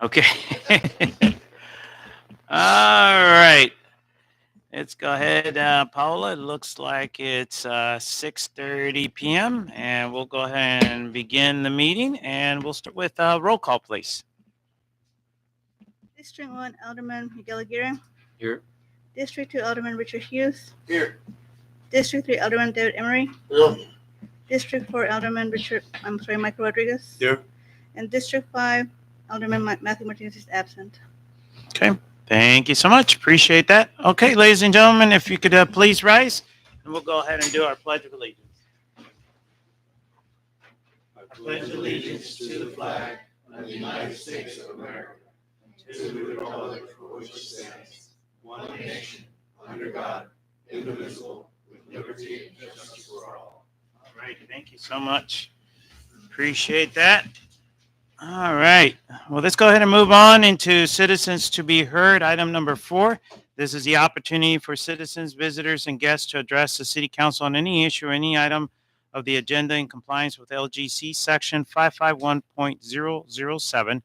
Okay. All right. Let's go ahead, Paula. It looks like it's 6:30 p.m. and we'll go ahead and begin the meeting. And we'll start with roll call, please. District 1, Alderman Miguel Aguirre. Here. District 2, Alderman Richard Hughes. Here. District 3, Alderman David Emery. Here. District 4, Alderman Michael Rodriguez. Here. And District 5, Alderman Matthew Martinez is absent. Okay. Thank you so much. Appreciate that. Okay, ladies and gentlemen, if you could please rise, and we'll go ahead and do our Pledge of Allegiance. I pledge allegiance to the flag of the United States of America, and to the republic for which it stands, one nation, under God, indivisible, with liberty and justice for all. All right. Thank you so much. Appreciate that. All right. Well, let's go ahead and move on into citizens to be heard. Item number 4. This is the opportunity for citizens, visitors, and guests to address the City Council on any issue or any item of the agenda in compliance with LGC Section 551.007.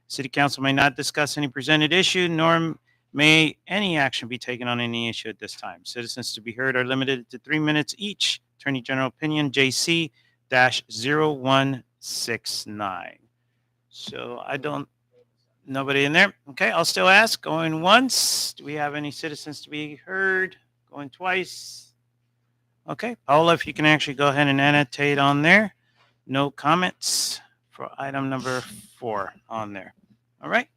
City Council may not discuss any presented issue, nor may any action be taken on any issue at this time. Citizens to be heard are limited to 3 minutes each. Attorney General Opinion JC-0169. So nobody in there. Okay, I'll still ask. Going once. Do we have any citizens to be heard? Going twice. Okay, Paula, if you can actually go ahead and annotate on there. No comments for item number 4 on there. All right,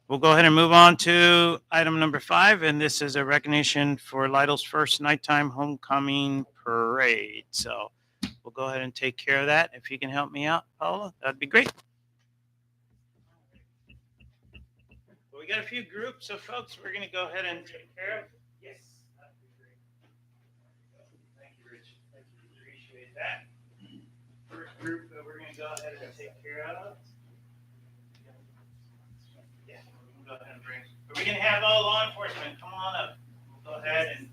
we'll go ahead and move on to item number 5, and this is a recognition for Lytle's first nighttime homecoming parade. So we'll go ahead and take care of that. If you can help me out, Paula, that'd be great. We got a few groups of folks we're going to go ahead and take care of. Yes, that'd be great. Thank you, Rich. Thank you. Appreciate that. First group that we're going to go ahead and take care of. Yeah, we'll go ahead and bring. Are we going to have all law enforcement? Come on up. We'll go ahead and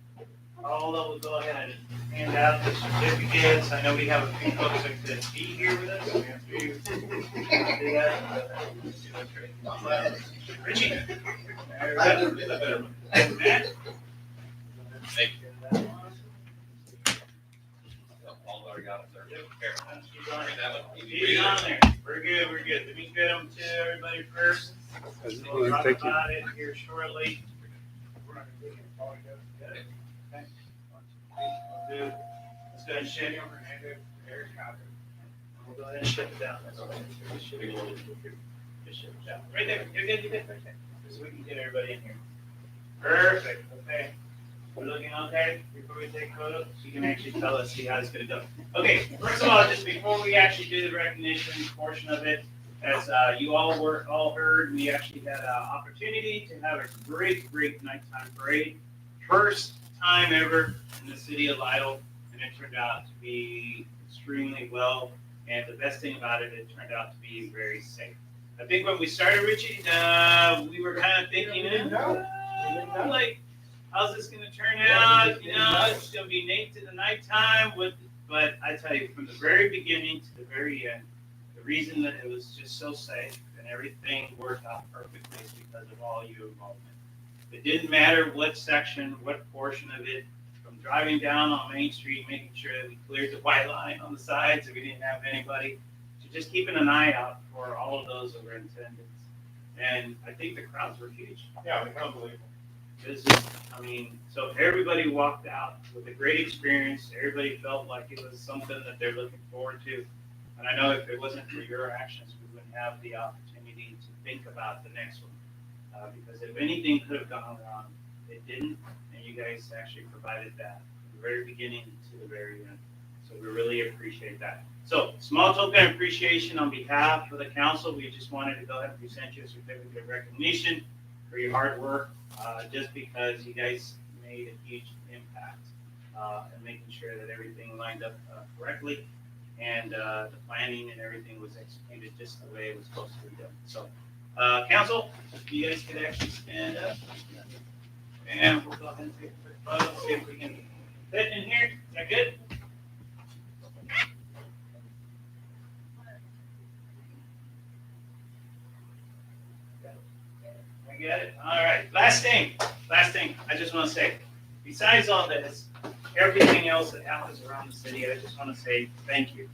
we'll go ahead and hand out the certificates. I know we have a few folks that could be here with us. We have to do that. Richie. I do get a better one. Matt. All already got it there. He's on there. We're good. Let me get them to everybody first. We'll talk about it here shortly. Let's go ahead and shut it. We'll go ahead and shut it down. Just shut it down. Right there. You're good. Right there. So we can get everybody in here. Perfect. Okay. We're looking okay before we take photos. You can actually tell us, see how it's going to go. Okay. First of all, just before we actually do the recognition portion of it, as you all heard, we actually had an opportunity to have a great nighttime parade. First time ever in the city of Lytle, and it turned out to be extremely well. And the best thing about it, it turned out to be very safe. I think when we started, Richie, we were kind of thinking, like, how's this going to turn out? It's going to be late to the nighttime. But I tell you, from the very beginning to the very end, the reason that it was just so safe and everything worked out perfectly is because of all your involvement. It didn't matter what section, what portion of it, from driving down on Main Street, making sure that we cleared the white line on the sides so we didn't have anybody, to just keeping an eye out for all of those that were in attendance. And I think the crowds were huge. Yeah, unbelievable. So everybody walked out with a great experience. Everybody felt like it was something that they're looking forward to. And I know if it wasn't for your actions, we wouldn't have the opportunity to think about the next one. Because if anything could have gone wrong, it didn't. And you guys actually provided that from the very beginning to the very end. So we really appreciate that. So small token of appreciation on behalf of the council. We just wanted to go ahead and present you a certificate of recognition for your hard work, just because you guys made a huge impact in making sure that everything lined up correctly, and the planning and everything was executed just the way it was supposed to be done. So, council, if you guys could actually stand up, and we'll go ahead and take a quick photo, see if we can fit in here. Is that good? I get it. All right. Last thing. I just want to say, besides all this, everything else that happens around the city, I just want to say thank you.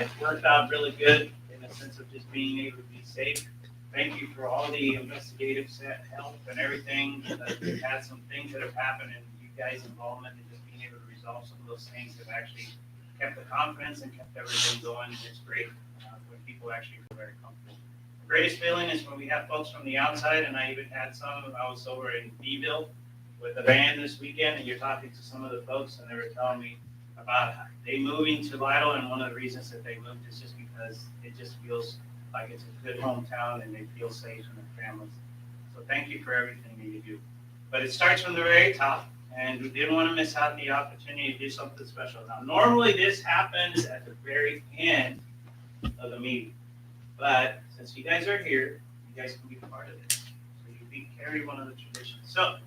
It's worked out really good in the sense of just being able to be safe. Thank you for all the investigative help and everything. We've had some things that have happened, and you guys' involvement in just being able to resolve some of those things have actually kept the confidence and kept everything going. It's great when people actually feel very comfortable. The greatest feeling is when we have folks from the outside, and I even had some. I was over in Beeville with the band this weekend, and you're talking to some of the folks, and they were telling me about how they moving to Lytle, and one of the reasons that they moved is just because it just feels like it's a good hometown and they feel safe in their families. So thank you for everything that you do. But it starts from the very top, and we didn't want to miss out the opportunity to do something special. Now, normally this happens at the very end of the meeting, but since you guys are here, you guys can be part of it. So you carry one of the traditions. So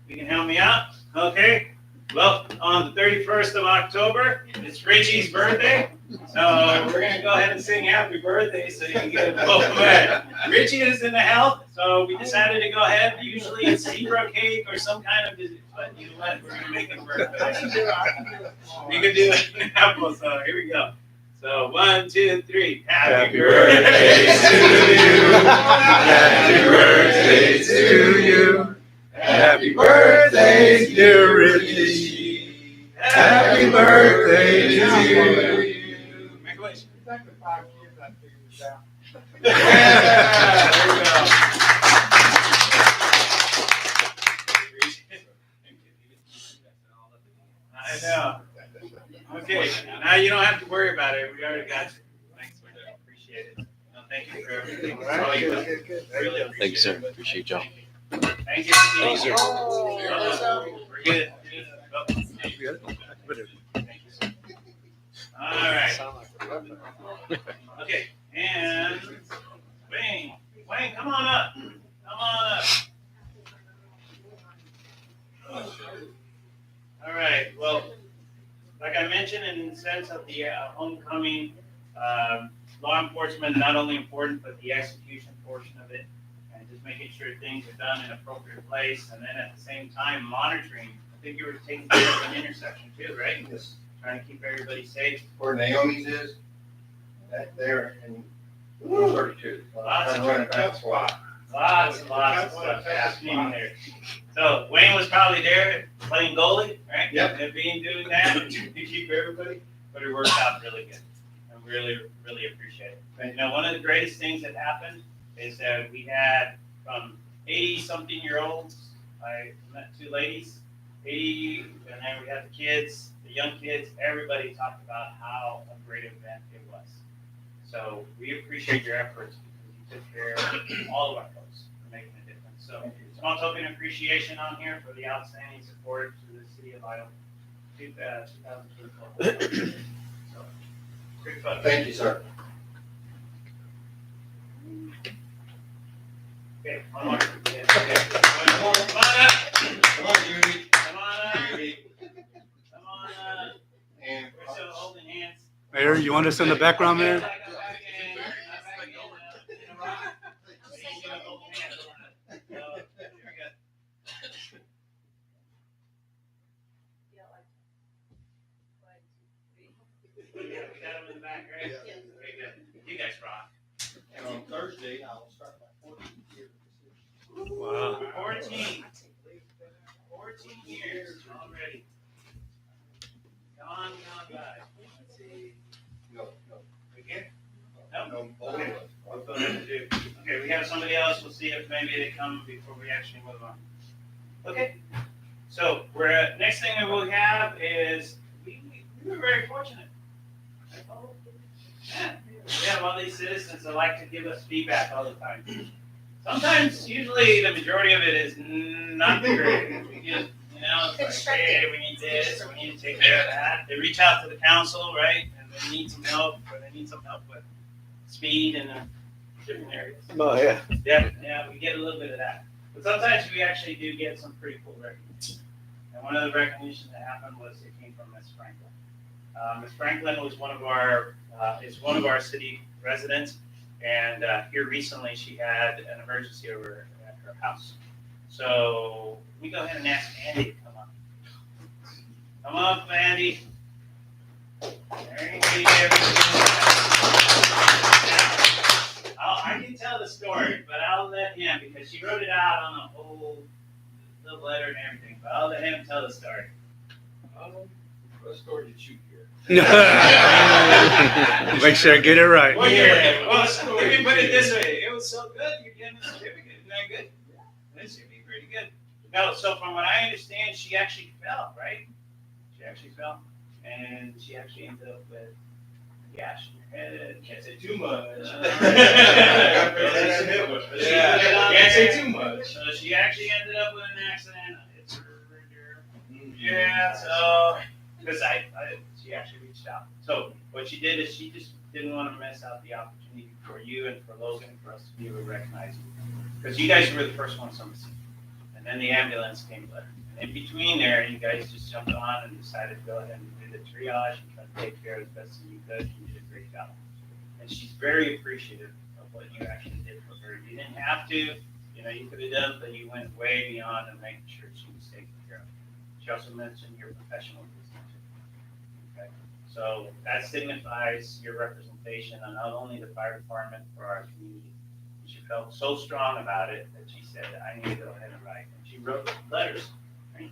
you can help me out, okay? Well, on the 31st of October, it's Richie's birthday. So we're going to go ahead and sing happy birthday so you can get a full bed. Richie is in the health, so we decided to go ahead. Usually it's zebra cake or some kind of, but you know what? We're going to make it birthday. You can do it in apple, so here we go. So 1, 2, 3. Happy birthday to you. Happy birthday to you. Happy birthday, dear Richie. Happy birthday to you. Make a wish. Exactly 5 years I figured this out. Yeah, there we go. I know. Okay, now you don't have to worry about it. We already got you. Thanks for that. Appreciate it. No, thank you for everything. That's all you do. Really appreciate Thank you, sir. it. Appreciate y'all. Thank you. Thank you, sir. We're good. Thank you, sir. All right. Okay, and Wayne, come on up. Come on up. All right. Well, like I mentioned, in the sense of the homecoming, law enforcement not only important, but the execution portion of it, and just making sure things are done in an appropriate place, and then at the same time monitoring. I think you were taking care of an intersection too, right? Yes. Trying to keep everybody safe. Where Naomi's is, that there and 32. Lots of running tough spot. Lots and lots of stuff happening there. So Wayne was probably there playing goalie, right? Yep. And doing that and to keep everybody, but it worked out really good. I really, really appreciate it. And, you know, one of the greatest things that happened is that we had from 80-something-year-olds, I met 2 ladies, 80, and then we had the kids, the young kids, everybody talked about how a great event it was. So we appreciate your efforts because you took care of all of our folks for making a difference. So small token appreciation on here for the outstanding support to the city of Lytle 2024. So, great fun. Thank you, sir. Okay, one more. Yeah, okay. Come on up. Come on, Judy. Come on up. Judy. Come on up. And We're still holding hands. Mayor, you want us in the background, Mayor? You guys rock. and on Thursday, I'll start my 14th year. Wow. 14 years already. Gone by. Let's see. No. We good? No, bowling was. What we're gonna do. Okay, we have somebody else. We'll see if maybe they come before we actually move on. Okay. So we're next thing that we'll have is we were very fortunate. Yeah, we have all these citizens that like to give us feedback all the time. Sometimes, usually, the majority of it is not great. We just, it's like, hey, we need this, or we need to take care of that. They reach out to the council, right, and they need some help, or they need some help with speed and different areas. Oh, yeah. Yeah, we get a little bit of that. But sometimes we actually do get some pretty cool recognition. And one of the recognitions that happened was it came from Ms. Franklin. Ms. Franklin was one of our city residents, And here recently, she had an emergency over at her house. So we go ahead and ask Andy to come up. Come up, Andy. There you I can tell the story, but I'll let him, because she wrote it out on a whole little letter and everything, but I'll let him tell the story. What story did you hear? Make sure I get it right. Well, let me put it this way. It was so good, you're getting a certificate. Isn't that good? That should be pretty good. No, so from what I understand, she actually fell, right? She actually fell. And she actually ended up with a gash in her head. Can't say too much. Can't say too much. So she actually ended up with an accident. It's her. Yeah, so, because she actually reached out. So what she did is she just didn't want to miss out the opportunity for you and for Logan, for us to be able to recognize you. Because you guys were the first ones on the scene. And then the ambulance came later. And in between there, you guys just jumped on and decided to go ahead and do the triage and try to take care of as best as you could. You did a great job. And she's very appreciative of what you actually did for her. You didn't have to, you could have done, but you went way beyond and making sure she was taken care of. She also mentioned your professional business. Okay. So that signifies your representation on not only the fire department, for our community. She felt so strong about it that she said, I need to go ahead and write. And she wrote letters, right?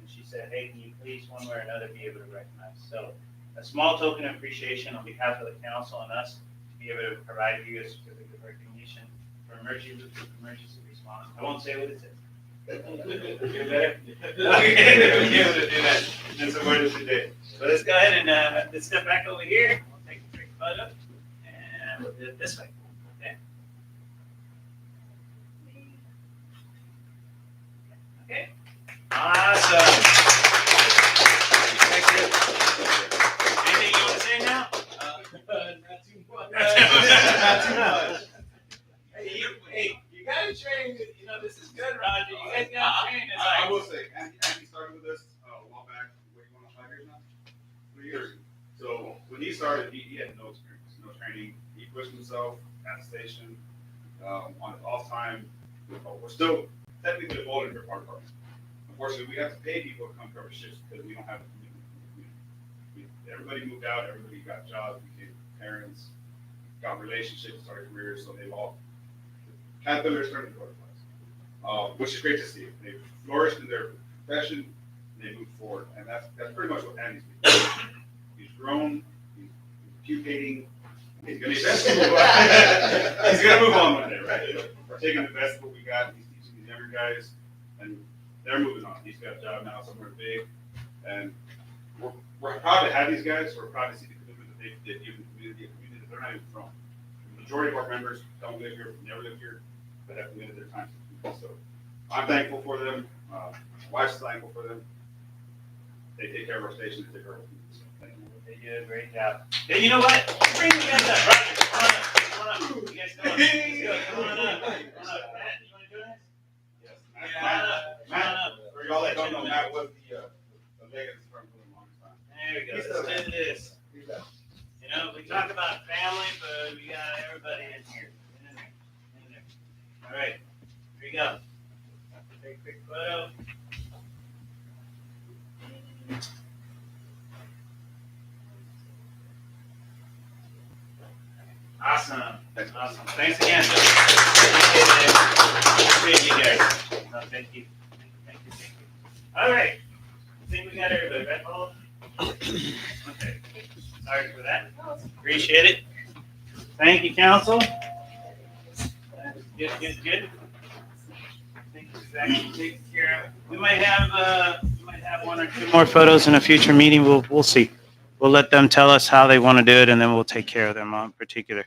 And she said, hey, can you please, one way or another, be able to recognize? So a small token of appreciation on behalf of the council and us to be able to provide you a certificate of recognition for emergency response. I won't say what it says. You better? Okay, we'll be able to do that. That's the word of the day. So let's go ahead and let's step back over here. We'll take a quick photo. And we'll do it this way. Okay. Okay. Awesome. Thank you. Anything you want to say now? Not too much. Not too much. Hey, you gotta train. This is good, Roger. You guys gotta train. I will say, Andy started with us a while back. What, you want 5 years now? 3 years. So when he started, he had no experience, no training. He pushed himself at the station on his off time. We're still technically a volunteer part of it. Unfortunately, we have to pay people to come cover shifts because we don't have the community. Everybody moved out. Everybody got jobs, became parents, got relationships, started careers. So they've all caterpillars turned into butterflies, which is great to see. They flourished in their profession, and they moved forward, and that's pretty much what Andy's been doing. He's grown, he's pupating, he's gonna move on one day, right? We're taking the best of what we got. He's teaching these younger guys, and they're moving on. He's got a job now somewhere big, and we're proud to have these guys. We're proud to see the commitment that they've given the community, a community that they're not even from. The majority of our members don't live here, never live here, but have committed their time to the community. So I'm thankful for them. My wife's thankful for them. They take care of our station. They take care of our community. So thank you. They did a great job. Hey, you know what? Bring the guys up. Roger, come on up. Come on up. You guys come on up. Let's go. Come on up. Come on up. Matt, you want to do this? Yes. Come on up. Come on up. For y'all that don't know, Matt was the legacy firm for the longest time. There we go. Let's do this. We talk about family, but we got everybody in here. In there. All right. Here we go. Take a quick photo. Awesome. Awesome. Thanks again. Appreciate you guys. No, thank you. Thank you. All right. I think we got everybody, right, Paul? Okay. Sorry for that. Appreciate it. Thank you, council. Good. I think it's actually taken care of. We might have one or two more photos in a future meeting. We'll see. We'll let them tell us how they want to do it, and then we'll take care of them in particular.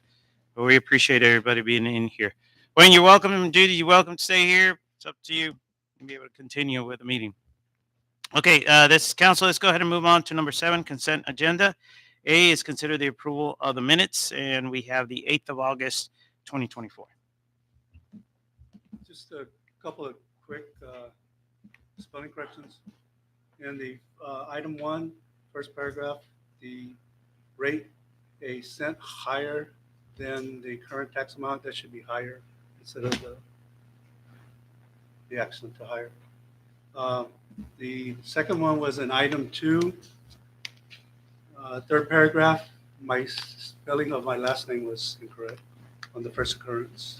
But we appreciate everybody being in here. Wayne, you're welcome. Judy, you're welcome to stay here. It's up to you. You'll be able to continue with the meeting. Okay, this council, let's go ahead and move on to number 7, consent agenda. A is consider the approval of the minutes, and we have the 8th of August, 2024. Just a couple of quick spelling corrections. In the item 1, first paragraph, the rate a cent higher then the current tax amount, that should be higher instead of the accident to hire. The second one was in item 2, third paragraph. My spelling of my last name was incorrect on the first occurrence.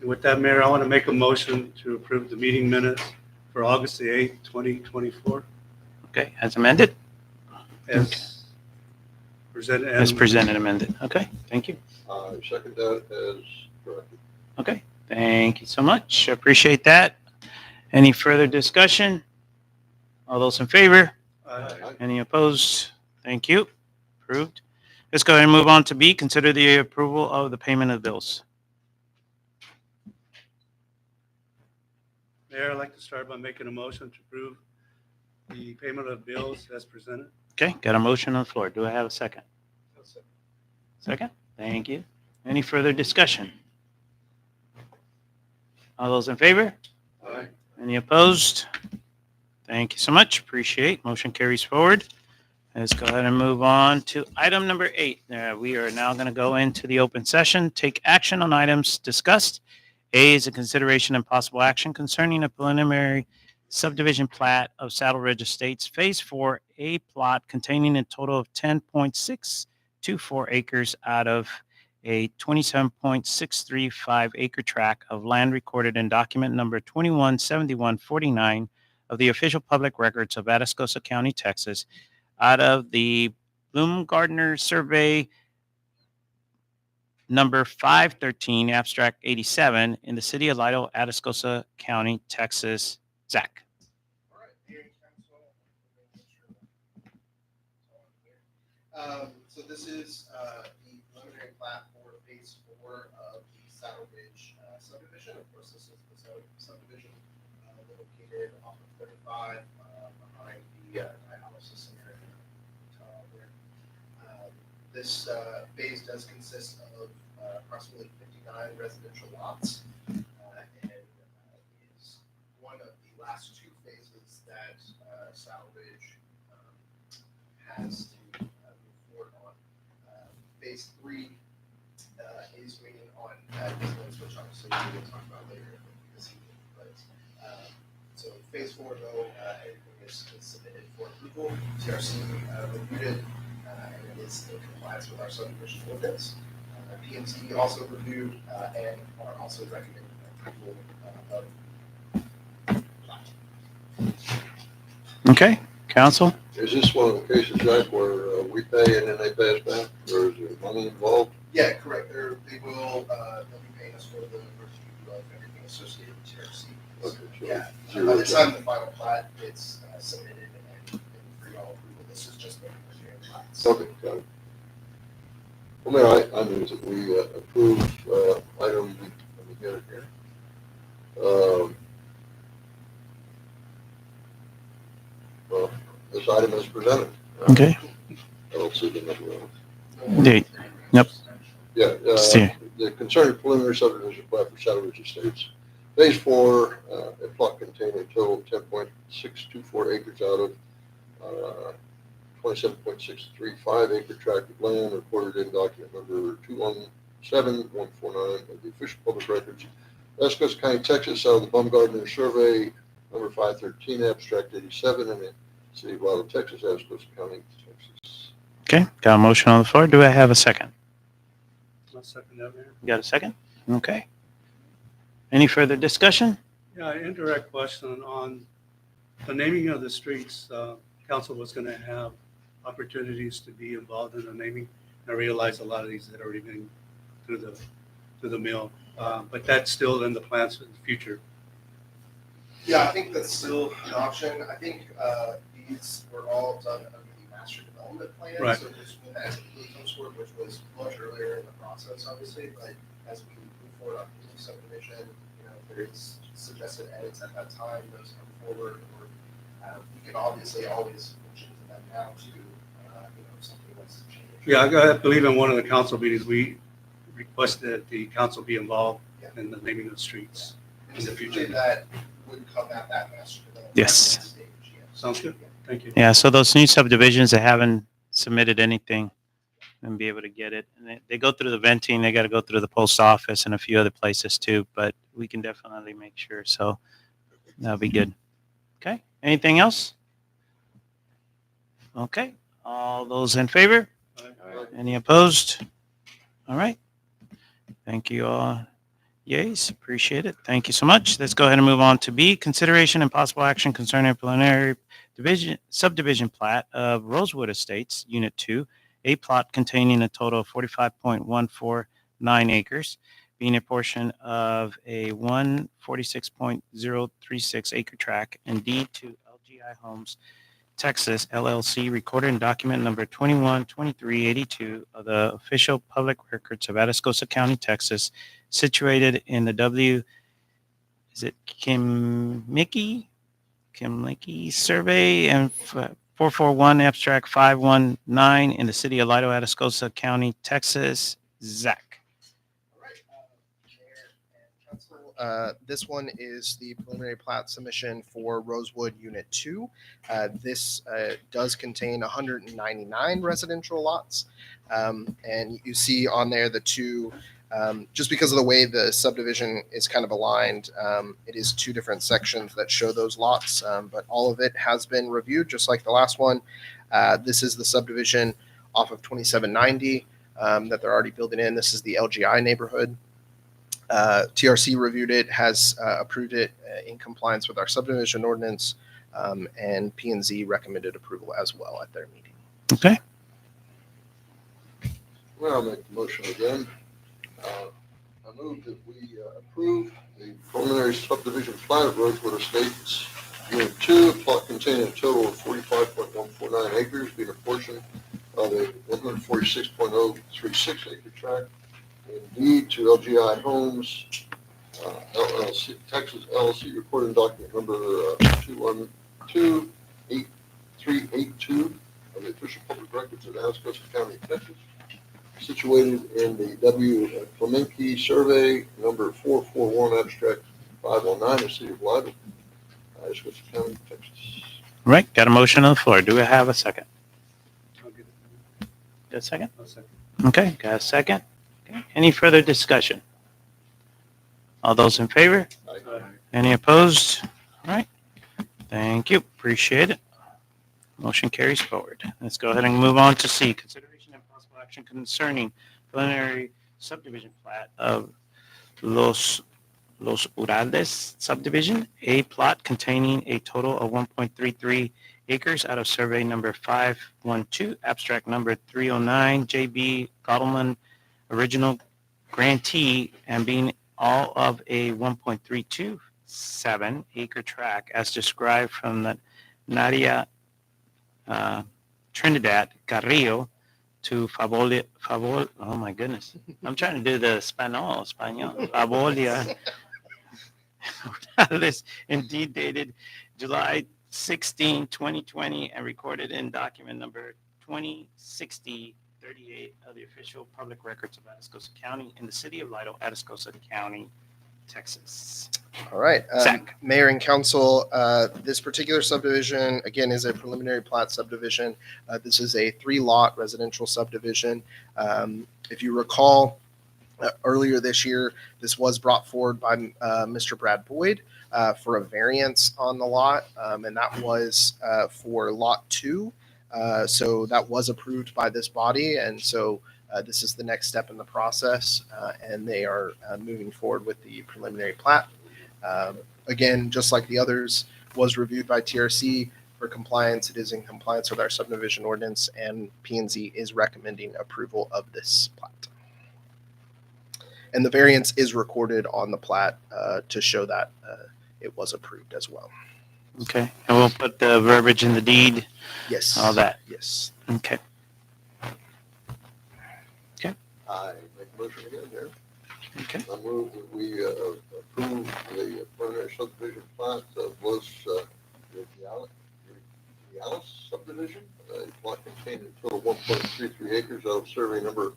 And with that, Mayor, I want to make a motion to approve the meeting minutes for August the 8th, 2024, Okay, as amended? as presented. As presented, amended. Okay, thank you. I second that as corrected. Okay, thank you so much. Appreciate that. Any further discussion? All those in favor? Any opposed? Thank you. Approved. Let's go ahead and move on to B. Consider the approval of the payment of bills. Mayor, I'd like to start by making a motion to approve the payment of bills as presented. Okay, got a motion on the floor. Do I have a second? Second? Thank you. Any further discussion? All those in favor? Aye. Any opposed? Thank you so much. Appreciate. Motion carries forward. Let's go ahead and move on to item number 8. We are now going to go into the open session, take action on items discussed. A is a consideration and possible action concerning a preliminary subdivision plat of Saddle Ridge Estates Phase 4, a plot containing a total of 10.624 acres out of a 27.635 acre tract of land recorded in document number 217149 of the official public records of Atascosa County, Texas, out of the Bloom-Gardner Survey number 513, abstract 87, in the city of Lido, Atascosa County, Texas. Zach. All right, Mayor and Council. So this is the preliminary plat for phase 4 of the Saddle Ridge subdivision. Of course, this is the subdivision located off of 35 behind the dialysis center. This phase does consist of approximately 59 residential lots, and is one of the last 2 phases that Saddle Ridge has to move forward on. Phase 3 is waiting on business, which obviously we will talk about later this evening. But so phase 4, though, everything is submitted for approval. TRC reviewed it, and it is in compliance with our subdivision ordinance. PMC also reviewed and are also recommending approval of. Okay, council? Is this one of the cases, Jack, where we pay and then they pay us back, or is there money involved? Yeah, correct. They'll be paying us for the review of everything associated with TRC. Okay, so Yeah, zero by the check. time the final plat gets submitted and for y'all approval, this is just the preliminary plats. Okay, got it. Well, Mayor, I move that we approve item, let me get it here. Well, this item is presented. Okay. I don't see the number on it. There- Yep. Yeah, See. the concerning preliminary subdivision plat for Saddle Ridge Estates. Phase 4, a plot containing a total of 10.624 acres out of 27.635 acre tract of land recorded in document number 217149 of the official public records, Atascosa County, Texas, out of the Baumgartner Survey number 513, abstract 87, in the city of Lyle, Texas, Atascosa County, Texas. Okay, got a motion on the floor. Do I have a second? I'll second that, Mayor. You got a second? Okay. Any further discussion? Yeah, indirect question on the naming of the streets. Council was going to have opportunities to be involved in the naming. I realize a lot of these had already been through the mill, but that's still in the plans for the future. Yeah, I think that's still an option. I think these were all done under the master development plan. Right. So this, when that typically comes forward, which was much earlier in the process, obviously, but as we move forward on the subdivision, if there is suggested edits at that time, those come forward, or we can obviously always mention to them now too, if something wants to change. Yeah, I believe in one of the council meetings, we requested that the council be involved in the naming of the streets. And typically that would come at that master development. Yes. Stage, yeah. Sounds good. Thank you. Yeah, so those new subdivisions that haven't submitted anything, and be able to get it. And they go through the venting, they got to go through the post office and a few other places too, but we can definitely make sure. So that'll be good. Okay. Anything else? Okay. All those in favor? Any opposed? All right. Thank you all. Yes, appreciate it. Thank you so much. Let's go ahead and move on to B, consideration and possible action concerning preliminary subdivision plat of Rosewood Estates, Unit 2, a plot containing a total of 45.149 acres, being a portion of a 146.036 acre tract and deed to LGI Homes Texas LLC, recorded in document number 212382 of the official public records of Atascosa County, Texas, situated in the is it Kimlicki survey and 441 abstract 519 in the city of Lido, Atascosa County, Texas. Zach. All right, Mayor and Council, this one is the preliminary plat submission for Rosewood Unit 2. This does contain 199 residential lots. And you see on there the two, just because of the way the subdivision is kind of aligned, it is two different sections that show those lots, but all of it has been reviewed, just like the last one. This is the subdivision off of 2790 that they're already building in. This is the LGI neighborhood. TRC reviewed it, has approved it in compliance with our subdivision ordinance, and P&Z recommended approval as well at their meeting. Okay. Well, I'll make the motion again. I move that we approve the preliminary subdivision plat of Rosewood Estates, Unit 2, a plot containing a total of 45.149 acres, being a portion of a 146.036 acre tract, and deed to LGI Homes LLC, Texas LLC, recording document number 212382 of the official public records of Atascosa County, Texas, situated in the W. Clemenky survey number 441 abstract 519, the city of Lido, Atascosa County, Texas. All right. Got a motion on the floor. Do we have a second? I'll give it. Got a second? I'll second. Okay. Got a second? Okay. Any further discussion? All those in favor? Any opposed? All right. Thank you. Appreciate it. Motion carries forward. Let's go ahead and move on to C, consideration and possible action concerning preliminary subdivision plat of Los Uraldes subdivision, a plot containing a total of 1.33 acres out of survey number 512, abstract number 309, J.B. Gottleman, original grantee, and being all of a 1.327 acre tract as described from the Nadia Trinidad Carrillo to oh my goodness. I'm trying to do the Espanol. Favolia. This indeed dated July 16, 2020, and recorded in document number 206038 of the official public records of Atascosa County in the city of Lido, Atascosa County, Texas. All right, Zach. Mayor and Council, this particular subdivision, again, is a preliminary plat subdivision. This is a 3-lot residential subdivision. If you recall, earlier this year, this was brought forward by Mr. Brad Boyd for a variance on the lot, and that was for Lot 2. So that was approved by this body, and so this is the next step in the process, and they are moving forward with the preliminary plat. Again, just like the others, was reviewed by TRC for compliance. It is in compliance with our subdivision ordinance, and P&Z is recommending approval of this plat. And the variance is recorded on the plat to show that it was approved as well. Okay. And we'll put the verbiage in the deed, Yes. all that. Yes. Okay. I make a motion again here. Okay. I move that we approve the preliminary subdivision plat of Los Uraldes subdivision, a plot containing a total of 1.33 acres out of survey number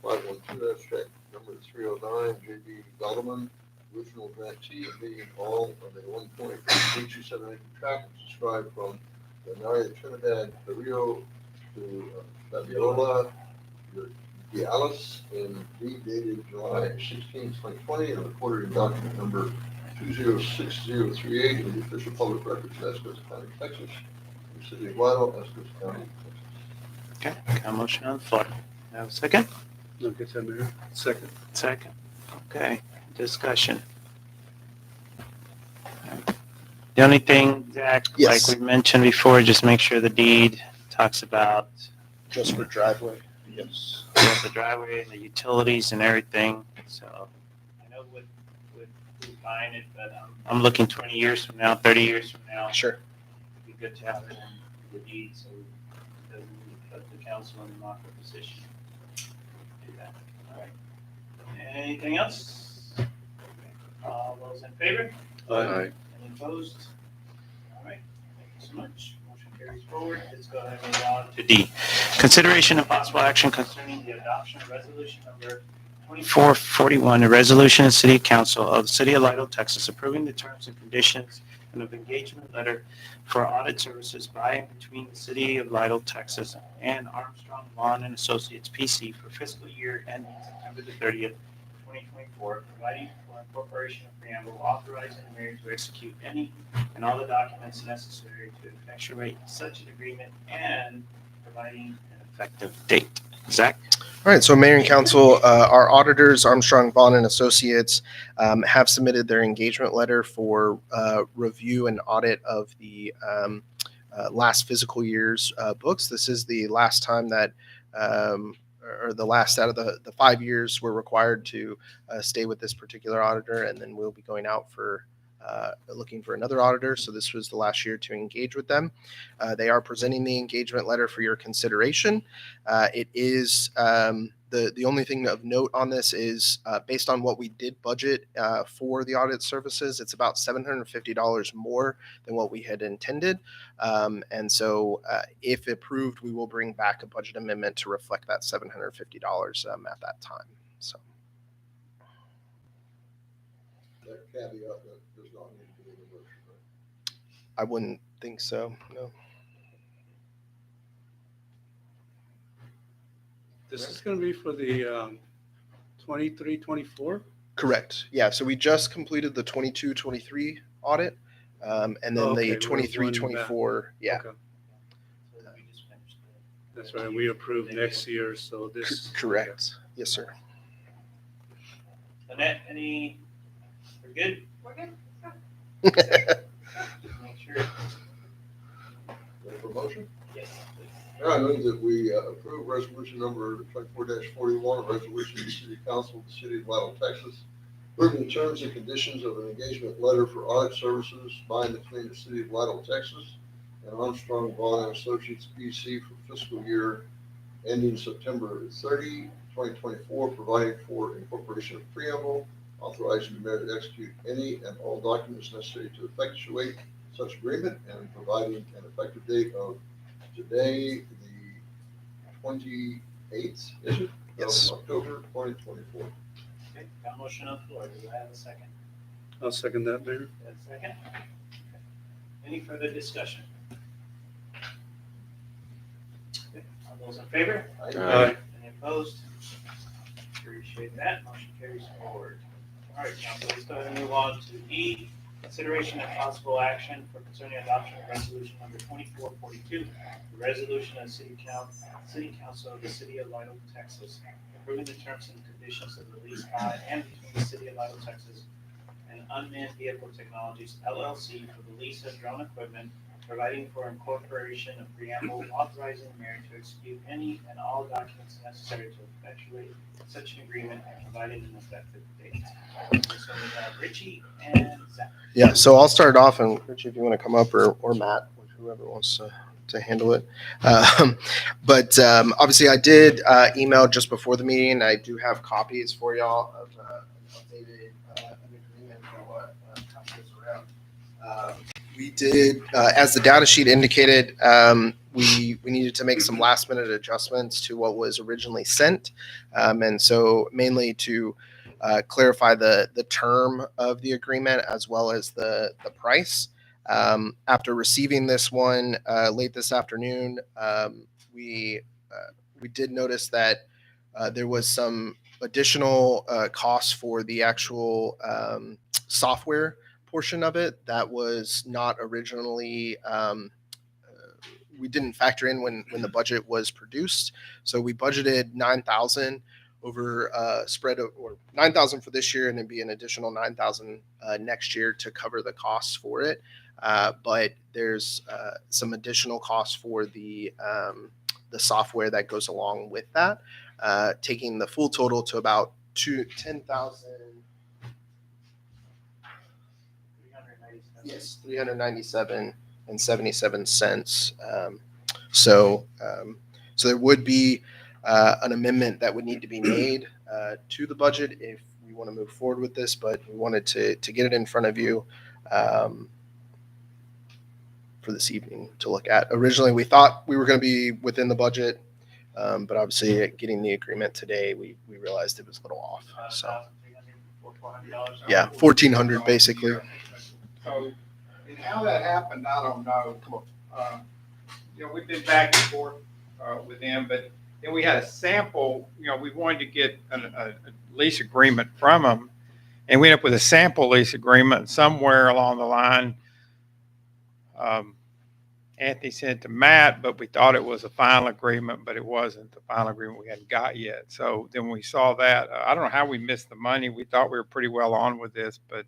512, abstract number 309, J.B. Gottleman, original grantee, and being all of a 1.327 acre tract described from the Naria Trinidad Carrillo to Fabiola Gallus and deed dated July 16, 2020, and recorded in document number 206038 in the official public records of Escos County, Texas, the city of Lidle, Escos County, Texas. Okay, got a motion on the floor. Have a second? Look at that, Mayor. Second. Second. Okay, discussion. The only thing, Zach, Yes. like we mentioned before, just make sure the deed talks about Just for driveway. Yes. the driveway and the utilities and everything. So I know with who's buying it, but I'm looking 20 years from now, 30 years from now. Sure. It'd be good to have it in the deed so it doesn't put the council in an awkward position. Do that. All right. Anything else? All those in favor? Aye. Any opposed? All right, thank you so much. Motion carries forward. Let's go ahead and move on to D. Consideration of possible action concerning the adoption of resolution number 2441, a resolution of City Council of the City of Lidle, Texas, approving the terms and conditions and of engagement letter for audit services by and between the City of Lidle, Texas, and Armstrong Lawn and Associates, PC, for fiscal year ending September the 30th, 2024, providing for incorporation of preamble, authorizing the mayor to execute any and all the documents necessary to effectuate such an agreement, and providing an effective date. Zach? All right, so Mayor and Council, our auditors, Armstrong, Bond and Associates, have submitted their engagement letter for review and audit of the last fiscal year's books. This is the last time that, or the last out of the 5 years we're required to stay with this particular auditor, and then we'll be going out for looking for another auditor. So this was the last year to engage with them. They are presenting the engagement letter for your consideration. It is the only thing of note on this is based on what we did budget for the audit services, it's about $750 more than what we had intended. And so if approved, we will bring back a budget amendment to reflect that $750 at that time. So That caveat that does not need to be in the motion, right? I wouldn't think so, no. This is going to be for the 23, 24? Correct. Yeah. So we just completed the 22-23 audit, and then Okay, the we're 23-24. Yeah. Okay. That's right. We approved next year, so this. Correct. Yes, sir. Annette, we're good? We're good. Make sure. Ready for motion? Yes. I move that we approve resolution number 24-41, a resolution of the City Council of the City of Lidle, Texas, approving the terms and conditions of an engagement letter for audit services by and between the City of Lidle, Texas, and Armstrong, Vaughn and Associates, PC, for fiscal year ending September 30, 2024, providing for incorporation of preamble, authorizing the mayor to execute any and all documents necessary to effectuate such agreement, and providing an effective date of today, the 28th, is it? Yes. Of October 2024. Okay, got a motion on the floor. Do I have a second? I'll second that, Mayor. Got a second? Any further discussion? Okay, all those in favor? Aye. Any opposed? Appreciate that. Motion carries forward. All right, council, let's go ahead and move on to E, consideration and possible action for concerning adoption of resolution number 2442, the resolution of City Council of the City of Lidle, Texas, approving the terms and conditions of the lease by and between the City of Lidle, Texas, and Unmanned Vehicle Technologies LLC for the lease of drone equipment, providing for incorporation of preamble, authorizing the mayor to execute any and all documents necessary to effectuate such an agreement, and providing an effective date. So we have Richie and Zach. Yeah. So I'll start off, and Richie, if you want to come up, or Matt, whoever wants to handle it. But obviously, I did email just before the meeting. I do have copies for y'all of an updated agreement for what comes around. We did, as the data sheet indicated, we needed to make some last minute adjustments to what was originally sent. And so mainly to clarify the term of the agreement as well as the price. After receiving this one late this afternoon, we did notice that There was some additional costs for the actual software portion of it that was not originally we didn't factor in when the budget was produced. So we budgeted 9,000 over spread of, or 9,000 for this year, and it'd be an additional 9,000 next year to cover the costs for it. But there's some additional costs for the software that goes along with that, taking the full total to about 10,000. Yes, 397 and 77 cents. So there would be an amendment that would need to be made to the budget if we want to move forward with this, but we wanted to get it in front of you for this evening to look at. Originally, we thought we were going to be within the budget, but obviously getting the agreement today, we realized it was a little off. So yeah, $1,400 basically. So, and how that happened, I don't know. We've been back and forth with them, but then we had a sample. We wanted to get a lease agreement from them, and we ended up with a sample lease agreement somewhere along the line. Anthony sent it to Matt, but we thought it was a final agreement, but it wasn't the final agreement we hadn't got yet. So then when we saw that, I don't know how we missed the money. We thought we were pretty well on with this, but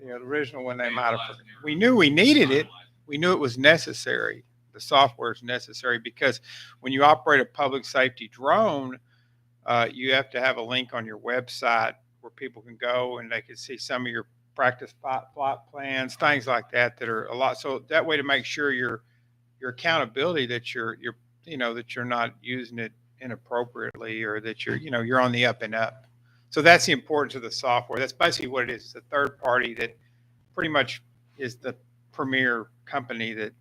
the original one they might have. We knew we needed it. We knew it was necessary. The software is necessary because when you operate a public safety drone, you have to have a link on your website where people can go and they can see some of your practice flight plans, things like that are a lot. So that way to make sure your accountability that you're that you're not using it inappropriately or that you're on the up and up. So that's the importance of the software. That's basically what it is. It's a third party that pretty much is the premier company that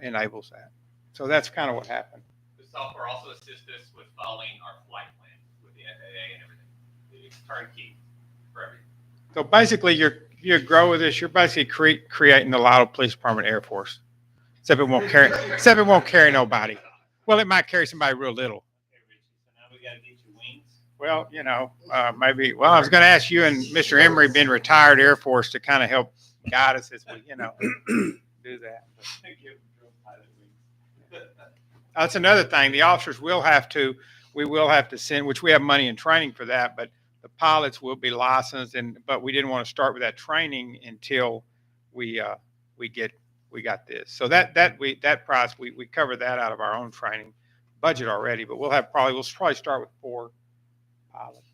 enables that. So that's kind of what happened. The software also assists us with following our flight plans with the FAA and everything. It's turnkey for everything. So basically, you grow with this. You're basically creating the Lotto Police Department Air Force, except it won't carry nobody. Well, it might carry somebody real little. Okay, Richie, so now we got to get you wings. Well, maybe. Well, I was going to ask you and Mr. Emery, being retired Air Force, to kind of help guide us as we, do that. That's another thing. The officers we will have to send, which we have money and training for that, but the pilots will be licensed, but we didn't want to start with that training until we got this. So that price we cover that out of our own training budget already, but we'll probably start with 4 pilots,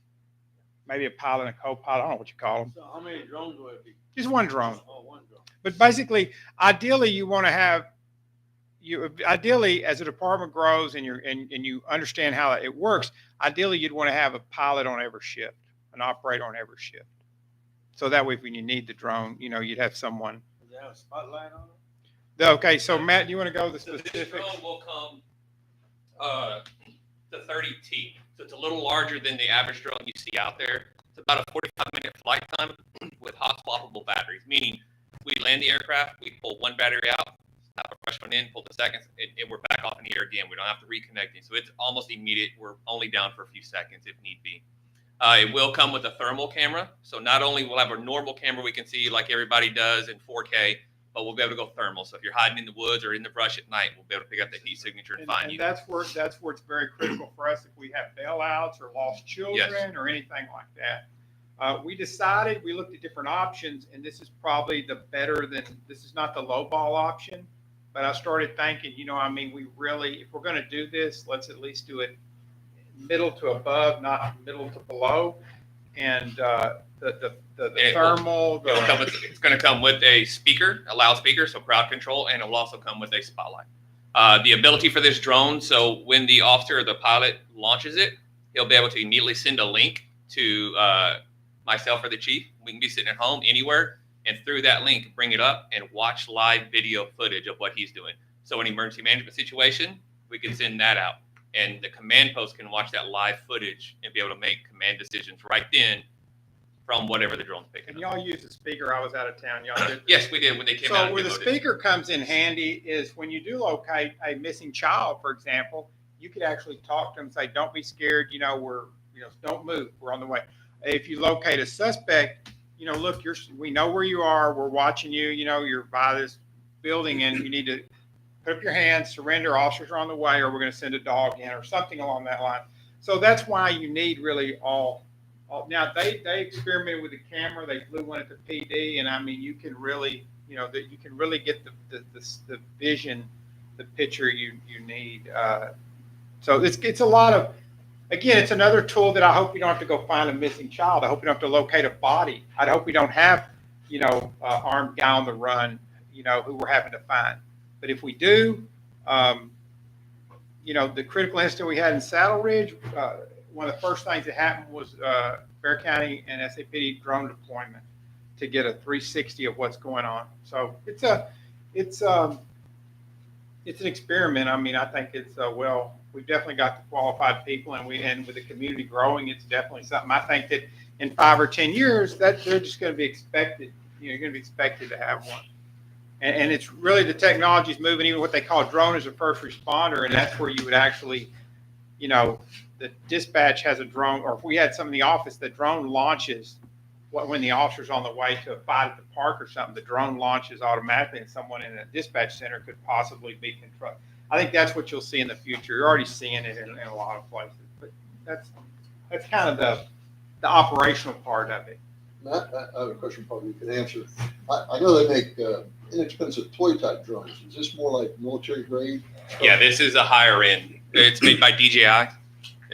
maybe a pilot and a co-pilot. I don't know what you call them. So how many drones will it be? Just one drone. Oh, one drone. But basically, ideally, you want to have as a department grows and you understand how it works. Ideally, you'd want to have a pilot on every shift, an operator on every shift. So that way, when you need the drone, you'd have someone. Does it have a spotlight on it? Okay, so Matt, do you want to go with the So this specifics? drone will come to 30T. So it's a little larger than the average drone you see out there. It's about a 45-minute flight time with hot swappable batteries, meaning we land the aircraft, we pull one battery out, snap a fresh one in, pull the second, and we're back off in the air again. We don't have to reconnect it. So it's almost immediate. We're only down for a few seconds if need be. It will come with a thermal camera. So not only will have a normal camera we can see like everybody does in 4K, but we'll be able to go thermal. So if you're hiding in the woods or in the brush at night, we'll be able to pick up the heat signature and find you. That's where it's very critical for us if we have bailouts or lost children or anything like that. We looked at different options, and this is probably this is not the low ball option, but I started thinking, we really, if we're going to do this, let's at least do it middle to above, not middle to below. And the thermal, it's going to come with a loudspeaker, so crowd control, and it'll also come with a spotlight. The ability for this drone, so when the officer or the pilot launches it, he'll be able to immediately send a link to myself or the chief. We can be sitting at home anywhere, and through that link, bring it up and watch live video footage of what he's doing. So an emergency management situation, we can send that out. And the command post can watch that live footage and be able to make command decisions right then from whatever the drone's picking and up. y'all used the speaker. I was out of town. Y'all did. Yes, we did when they came out. So where the speaker comes in handy is when you do locate a missing child, for example, you could actually talk to them, say, don't be scared, don't move, we're on the way. If you locate a suspect, look, we know where you are, we're watching you, you're by this building and you need to put up your hands, surrender, officers are on the way, or we're going to send a dog in or something along that line. So that's why you need really all now they experimented with the camera, they flew one at the PD, and I mean, you can really, that you can really get the vision, the picture you need. So it's a lot of, again, it's another tool that I hope you don't have to go find a missing child. I hope you don't have to locate a body. I hope we don't have, armed guy on the run, who we're having to find. But if we do, the critical incident we had in Saddle Ridge, one of the first things that happened was Bexar County and SAPD drone deployment to get a 360 of what's going on. So it's an experiment. I mean, I think it's we've definitely got the qualified people, and with the community growing, it's definitely something. I think that in 5 or 10 years, that they're just going to be expected. You're going to be expected to have one. And it's really the technology is moving, even what they call drone as a first responder. And that's where you would actually, the dispatch has a drone, or if we had some in the office, the drone launches when the officer's on the way to a fight at the park or something, the drone launches automatically and someone in a dispatch center could possibly be controlled. I think that's what you'll see in the future. You're already seeing it in a lot of places, but that's kind of the operational part of it. Matt, I have a question probably you can answer. I know they make inexpensive toy type drones. Is this more like military grade? Yeah, this is a higher end. It's made by DJI,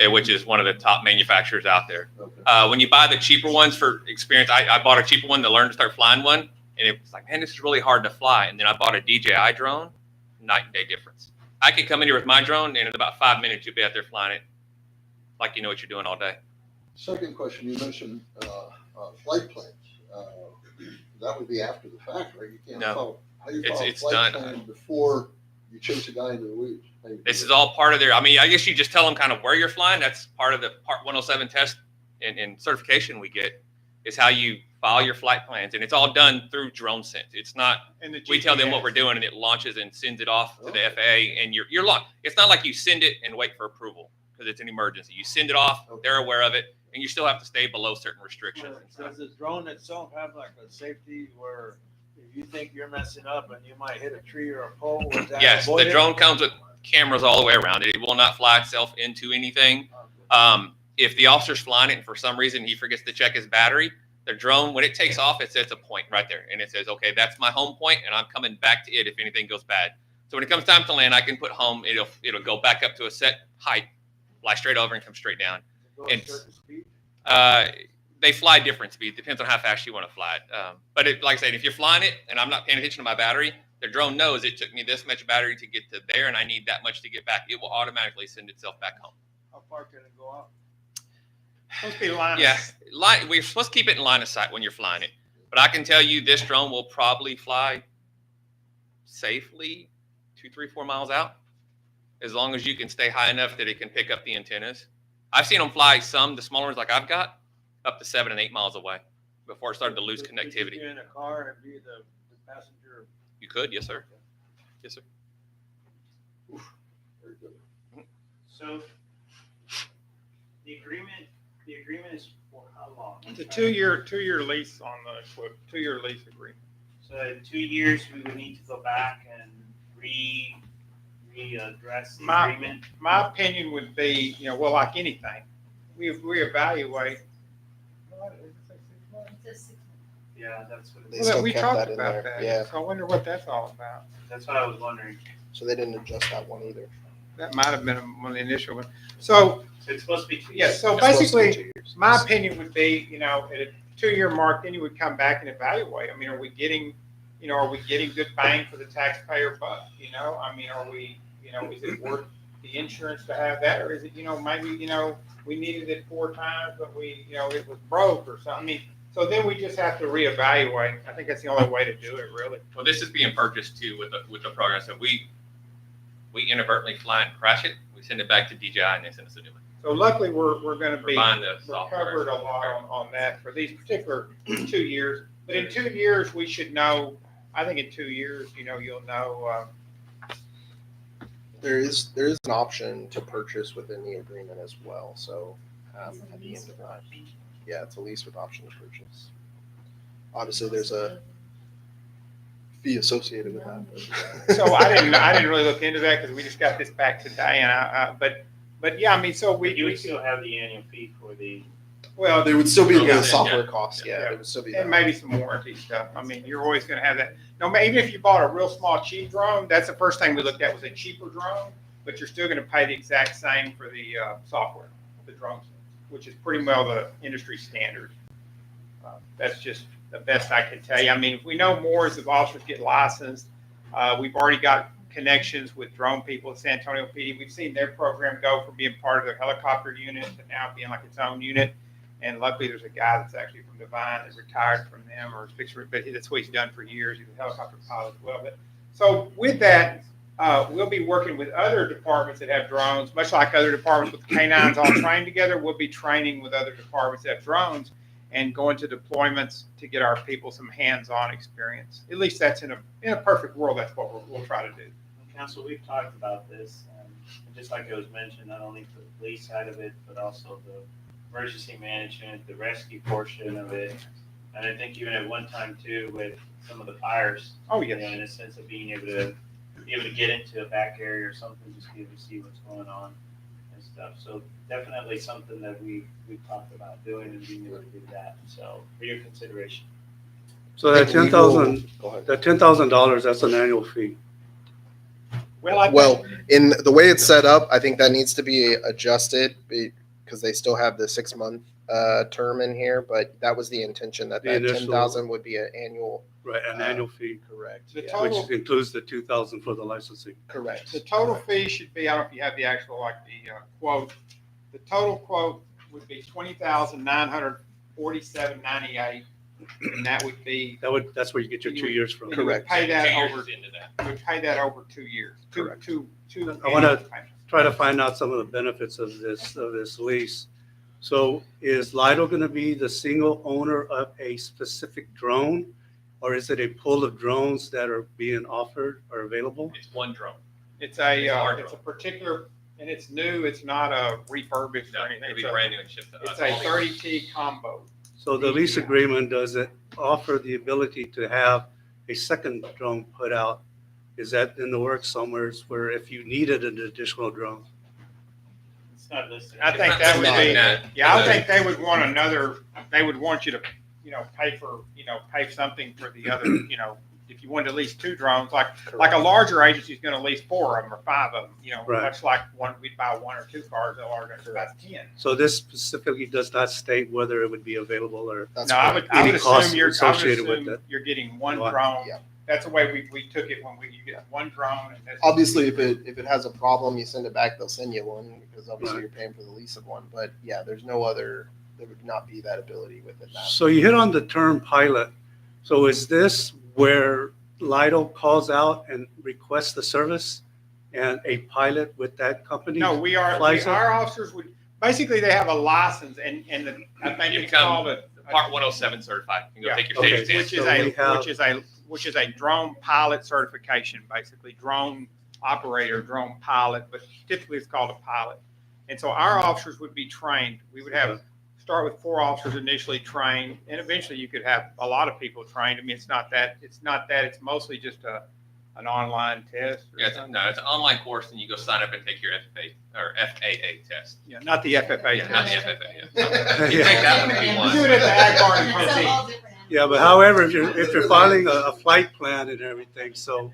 which is one of the top manufacturers out there. Okay. When you buy the cheaper ones for experience, I bought a cheaper one to learn to start flying one, and it was like, man, this is really hard to fly. And then I bought a DJI drone, night and day difference. I could come in here with my drone, and in about 5 minutes, you'll be out there flying it like you know what you're doing all day. Second question, you mentioned flight plans. That would be after the fact, right? You can't No. follow. How do you It's- follow a it's flight done. plan before you chase a guy into the weeds? How you do This that? is all part of their, I mean, I guess you just tell them kind of where you're flying. That's part of the Part 107 test and certification we get is how you file your flight plans. And it's all done through DroneSense. It's not, And the we tell them what GPS. we're doing and it launches and sends it off to the FAA and you're locked. It's not like you send it and wait for approval because it's an emergency. You send it off, they're aware of it, and you still have to stay below certain restrictions. Does the drone itself have like a safety where if you think you're messing up and you might hit a tree or a pole? Is that Yes, the avoided? drone comes with cameras all the way around it. It will not fly itself into anything. If the officer's flying it and for some reason he forgets to check his battery, the drone, when it takes off, it sets a point right there. And it says, okay, that's my home point, and I'm coming back to it if anything goes bad. So when it comes time to land, I can put home, it'll go back up to a set height, fly straight over and come straight down. Go at a and- certain speed? They fly different speeds. Depends on how fast you want to fly it. But like I said, if you're flying it and I'm not paying attention to my battery, the drone knows it took me this much battery to get to there, and I need that much to get back. It will automatically send itself back home. How far can it go out? Supposed to be line. Yeah, we're supposed to keep it in line of sight when you're flying it. But I can tell you this drone will probably fly safely 2, 3, 4 miles out, as long as you can stay high enough that it can pick up the antennas. I've seen them fly the smaller ones like I've got, up to 7 and 8 miles away before it started to lose Could connectivity. you get in a car and be the passenger? You could, yes, sir. Yes, sir. Very good. So the agreement is for how long? It's a two-year lease on the equipment, 2-year lease agreement. So in 2 years, we would need to go back and readdress the My- agreement. My opinion would be, well, like anything, we evaluate. Yeah, that's what it They is. still Well, we kept talked that in about there, that. yeah. So I wonder what that's all about. That's what I was wondering. So they didn't adjust that one either. That might have been one of the initial one. So, So it's supposed to be 2 yeah, years. so It's supposed to be basically, 2 years. my opinion would be, at a 2-year mark, then you would come back and evaluate. I mean, are we getting good bang for the taxpayer buck? I mean, are we, is it worth the insurance to have that? Or is it, maybe, we needed it 4 times, but it was broke or something. I mean, so then we just have to reevaluate. I think that's the only way to do it, really. Well, this is being purchased too with the program. So we inadvertently fly and crash it. We send it back to DJI and they send us a new one. So luckily, we're going to We're be buying the we're software. covered a lot on that for these particular 2 years. But in 2 years, we should know. I think in 2 years, you'll know There is an option to purchase within the agreement as well. So at the end of that, yeah, it's a lease with option to purchase. Obviously, there's a fee associated with that. But, So I didn't really look into that because we just got this back today, and but yeah, I mean, so You we would still have the annual fee for the, well, there would still be Yeah. the software costs. Yeah, Yeah. there would still be and that. maybe some warranty stuff. I mean, you're always going to have that. No, even if you bought a real small cheap drone, that's the first thing we looked at was a cheaper drone, but you're still going to pay the exact same for the software, the drones, which is pretty well the industry standard. That's just the best I can tell you. I mean, if we know more as the officers get licensed, we've already got connections with drone people at San Antonio PD. We've seen their program go from being part of their helicopter unit to now being like its own unit. And luckily, there's a guy that's actually from Divine that's retired from them, or but that's what he's done for years. He's a helicopter pilot as well. But so with that, we'll be working with other departments that have drones, much like other departments with canines all trained together. We'll be training with other departments that have drones and going to deployments to get our people some hands-on experience. At least that's in a perfect world. That's what we'll try to do. Council, we've talked about this, just like it was mentioned, not only for the police side of it, but also the emergency management, the rescue portion of it. And I think even at one time too, with some of the fires. Oh, You yes. know, in a sense of being able to get into a back area or something, just be able to see what's going on and stuff. So definitely something that we've talked about doing and being able to do that. So for your consideration. So that I think we will- $10,000, Go ahead. that $10,000, that's an annual fee. Well, in the way it's set up, I think that needs to be adjusted because they still have the 6-month term in here. But that was the intention that The that initial- 10,000 would be an annual. Right, an annual fee, Correct. The Yeah. total- which includes the 2,000 for the licensing. Correct. The total fee should be, I don't know if you have the actual, like the quote, the total quote would be $20,947.98. And that would be, That's where you get your 2 years from. you would Correct. pay 2 that years over, into that. you would pay that over 2 years. Correct. Two I wanna- annual payments. Try to find out some of the benefits of this lease. So is Lido going to be the single owner of a specific drone? Or is it a pool of drones that are being offered or available? It's one drone. It's our it's a drone. particular, and it's new, it's not a refurbished or No, anything. it'll be It's a- brand new and shipped to us. It's a 30T combo. So the lease agreement, does it offer the ability to have a second drone put out? Is that in the works somewhere where if you needed an additional drone? It's not listed. I think It's that not would be, that. yeah, I think they would want they would want you to, pay something for the other, if you wanted at least 2 drones, like a larger agency is going to lease 4 of them or 5 of them, Right. much like we'd buy 1 or 2 cars, a larger one's about 10. So this specifically does not state whether it would be available or, That's No, I correct. would Any costs assume associated with that? you're getting 1 One. drone. Yeah. That's the way we took it when you get 1 drone. And that's- Obviously, if it has a problem, you send it back. They'll send you one because obviously Right. you're paying for the lease of one. But yeah, there would not be that ability within that. so you hit on the term pilot. So is this where Lido calls out and requests the service and a pilot with that company? No, flies it? our officers would, basically they have a license and I think You it's become called a. Part 107 certified. You can go Yeah. take your Okay. state Which exam. is which is a drone pilot certification, basically drone operator, drone pilot, but typically it's called a pilot. And so our officers would be trained. We would start with 4 officers initially trained, and eventually you could have a lot of people trained. I mean, it's not that, it's mostly just an online test. or Yeah, it's something. an online course, and you go sign up and take your FAA test. Yeah, not the FFA Yeah, not the test. FFA. Yeah. You Yeah. take that one if you You want. do it at the Ag Barn in That's a Tennessee. whole different animal. Yeah, but however, if you're filing a flight plan and everything, so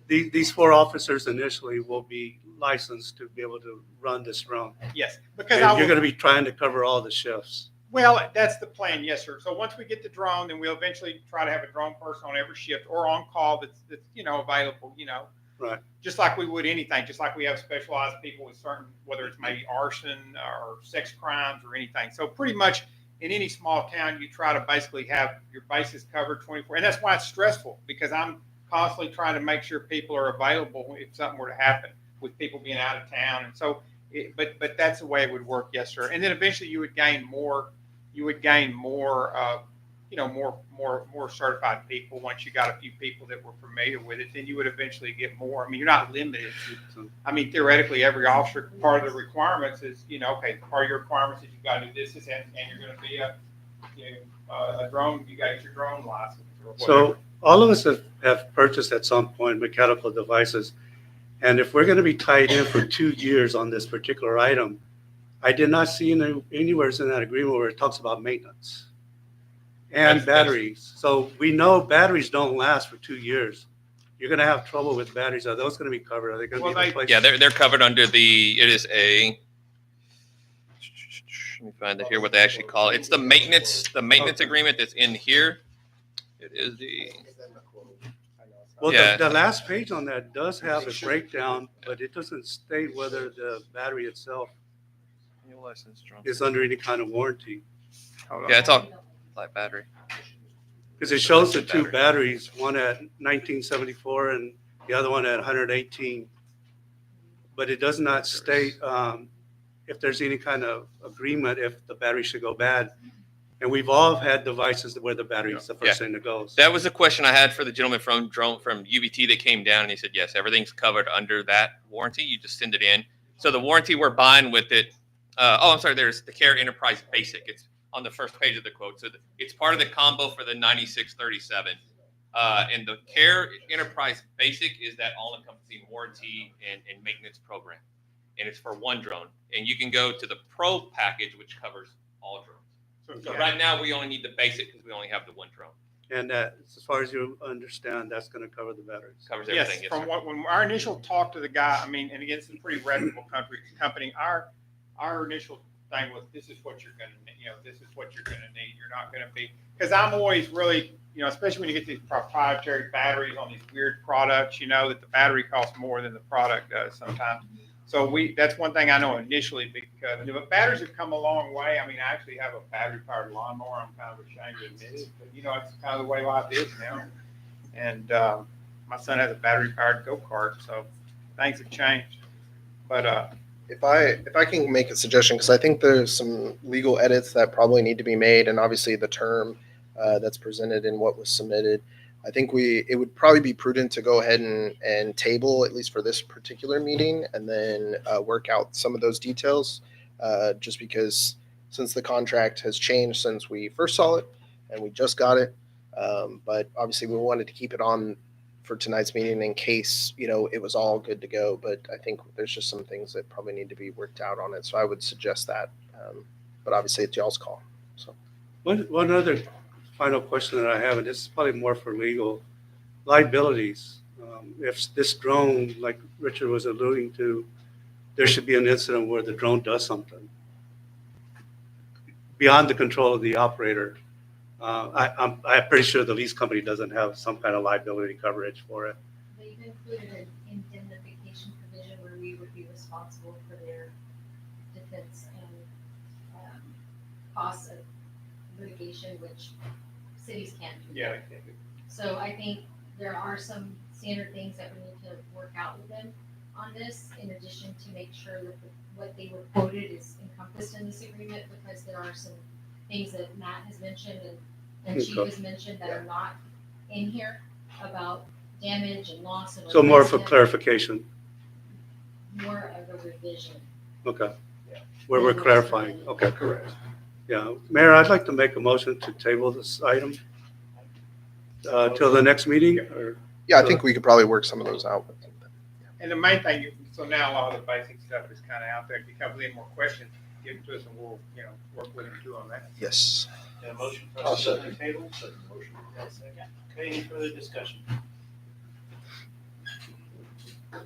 these 4 officers initially will be licensed to be able to run this drone. Yes, because And you're going to be trying to cover all the shifts. well, that's the plan, yes, sir. So once we get the drone, then we'll eventually try to have a drone person on every shift or on call that's available, Right. Just like we would anything, just like we have specialized people with certain, whether it's maybe arson or sex crimes or anything. So pretty much in any small town, you try to basically have your bases covered 24. And that's why it's stressful, because I'm constantly trying to make sure people are available if something were to happen with people being out of town. And so, but that's the way it would work, yes, sir. And then eventually you would gain more more certified people. Once you got a few people that were familiar with it, then you would eventually get more. I mean, you're not limited to, I mean, theoretically, every officer, part of the requirements is, okay, part of your requirements is you got to do this, and you're going to be a drone, you got your drone license or whatever. So all of us have purchased at some point mechanical devices. And if we're going to be tied in for 2 years on this particular item, I did not see anywhere in that agreement where it talks about maintenance and batteries. So we know batteries don't last for 2 years. You're going to have trouble with batteries. Are those going to be covered? Are they going to be replaced? Yeah, they're covered under the, it is a, let me find it here, what they actually call it. It's the maintenance agreement that's in here. It is the, Well, Yeah. the last page on that does have a breakdown, but it doesn't state whether the battery itself is under any kind of warranty. Hold on. yeah, it's all light battery. Because it shows the two batteries, one at 1974 and the other one at 118. But it does not state if there's any kind of agreement if the battery should go bad. And we've all had devices where the battery is the first thing that goes. That was a question I had for the gentleman from UBT that came down, and he said, yes, everything's covered under that warranty. You just send it in. So the warranty we're buying with it, I'm sorry, there's the Care Enterprise Basic. It's on the first page of the quote. So it's part of the combo for the 9637. And the Care Enterprise Basic is that all-encompassing warranty and maintenance program. And it's for one drone. And you can go to the Pro package, which covers all drones. So right now, we only need the basic because we only have the one drone. And as far as you understand, that's going to cover the batteries. Covers Yes, everything. from when our initial talk to the guy, I mean, and again, it's a pretty reputable company. Our initial thing was, this is what you're going to need. This is what you're going to need. You're not going to be, because I'm always really, especially when you get these proprietary batteries on these weird products, that the battery costs more than the product does sometimes. So that's one thing I know initially, because batteries have come a long way. I mean, I actually have a battery-powered lawnmower. I'm kind of ashamed to admit it, but it's kind of the way life is now. And my son has a battery-powered go-kart, so things have changed. But If I can make a suggestion, because I think there's some legal edits that probably need to be made, and obviously the term that's presented in what was submitted, I think it would probably be prudent to go ahead and table, at least for this particular meeting, and then work out some of those details, just because since the contract has changed since we first saw it and we just got it. But obviously we wanted to keep it on for tonight's meeting in case, it was all good to go. But I think there's just some things that probably need to be worked out on it. So I would suggest that. But obviously it's y'all's call. So One other final question that I have, and this is probably more for legal liabilities. If this drone, like Richard was alluding to, there should be an incident where the drone does something beyond the control of the operator. I'm pretty sure the lease company doesn't have some kind of liability coverage for it. They've included an indemnification provision where we would be responsible for their defense and costs of litigation, which cities can't do. yeah, So I think there are some standard things that we need to work out with them on this, in addition to make sure that what they were quoted is encompassed in this agreement, because there are some things that Matt has mentioned and Chief has mentioned that are not in here about damage and loss. And So more for replacement. clarification. More of a revision. Okay. Where we're clarifying. Okay, correct. Yeah, Mayor, I'd like to make a motion to table this item till the next meeting. yeah, I think we could probably work some of those out. and the main thing, so now a lot of the basic stuff is kind of out there. If you come with any more questions, give them to us and we'll, work with them too on that. Yes. Got a motion for I'll us to second. the table? Got a second. Okay, any further discussion? And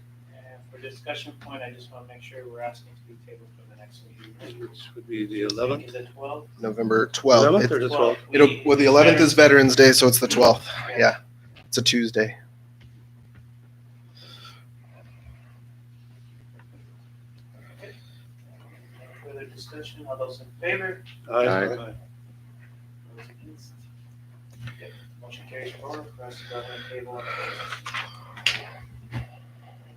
for discussion point, I just want to make sure we're asking to be tabled for the next meeting. Which would be the 11th. Is it 12? November 12th. 11th or the 12th? Well, the 11th is Veterans Day, so it's the 12th. Yeah, it's a Tuesday. Okay. Any further discussion? All those in favor? Aye. Those against? Okay, motion carries forward for us to go ahead and table it. Thank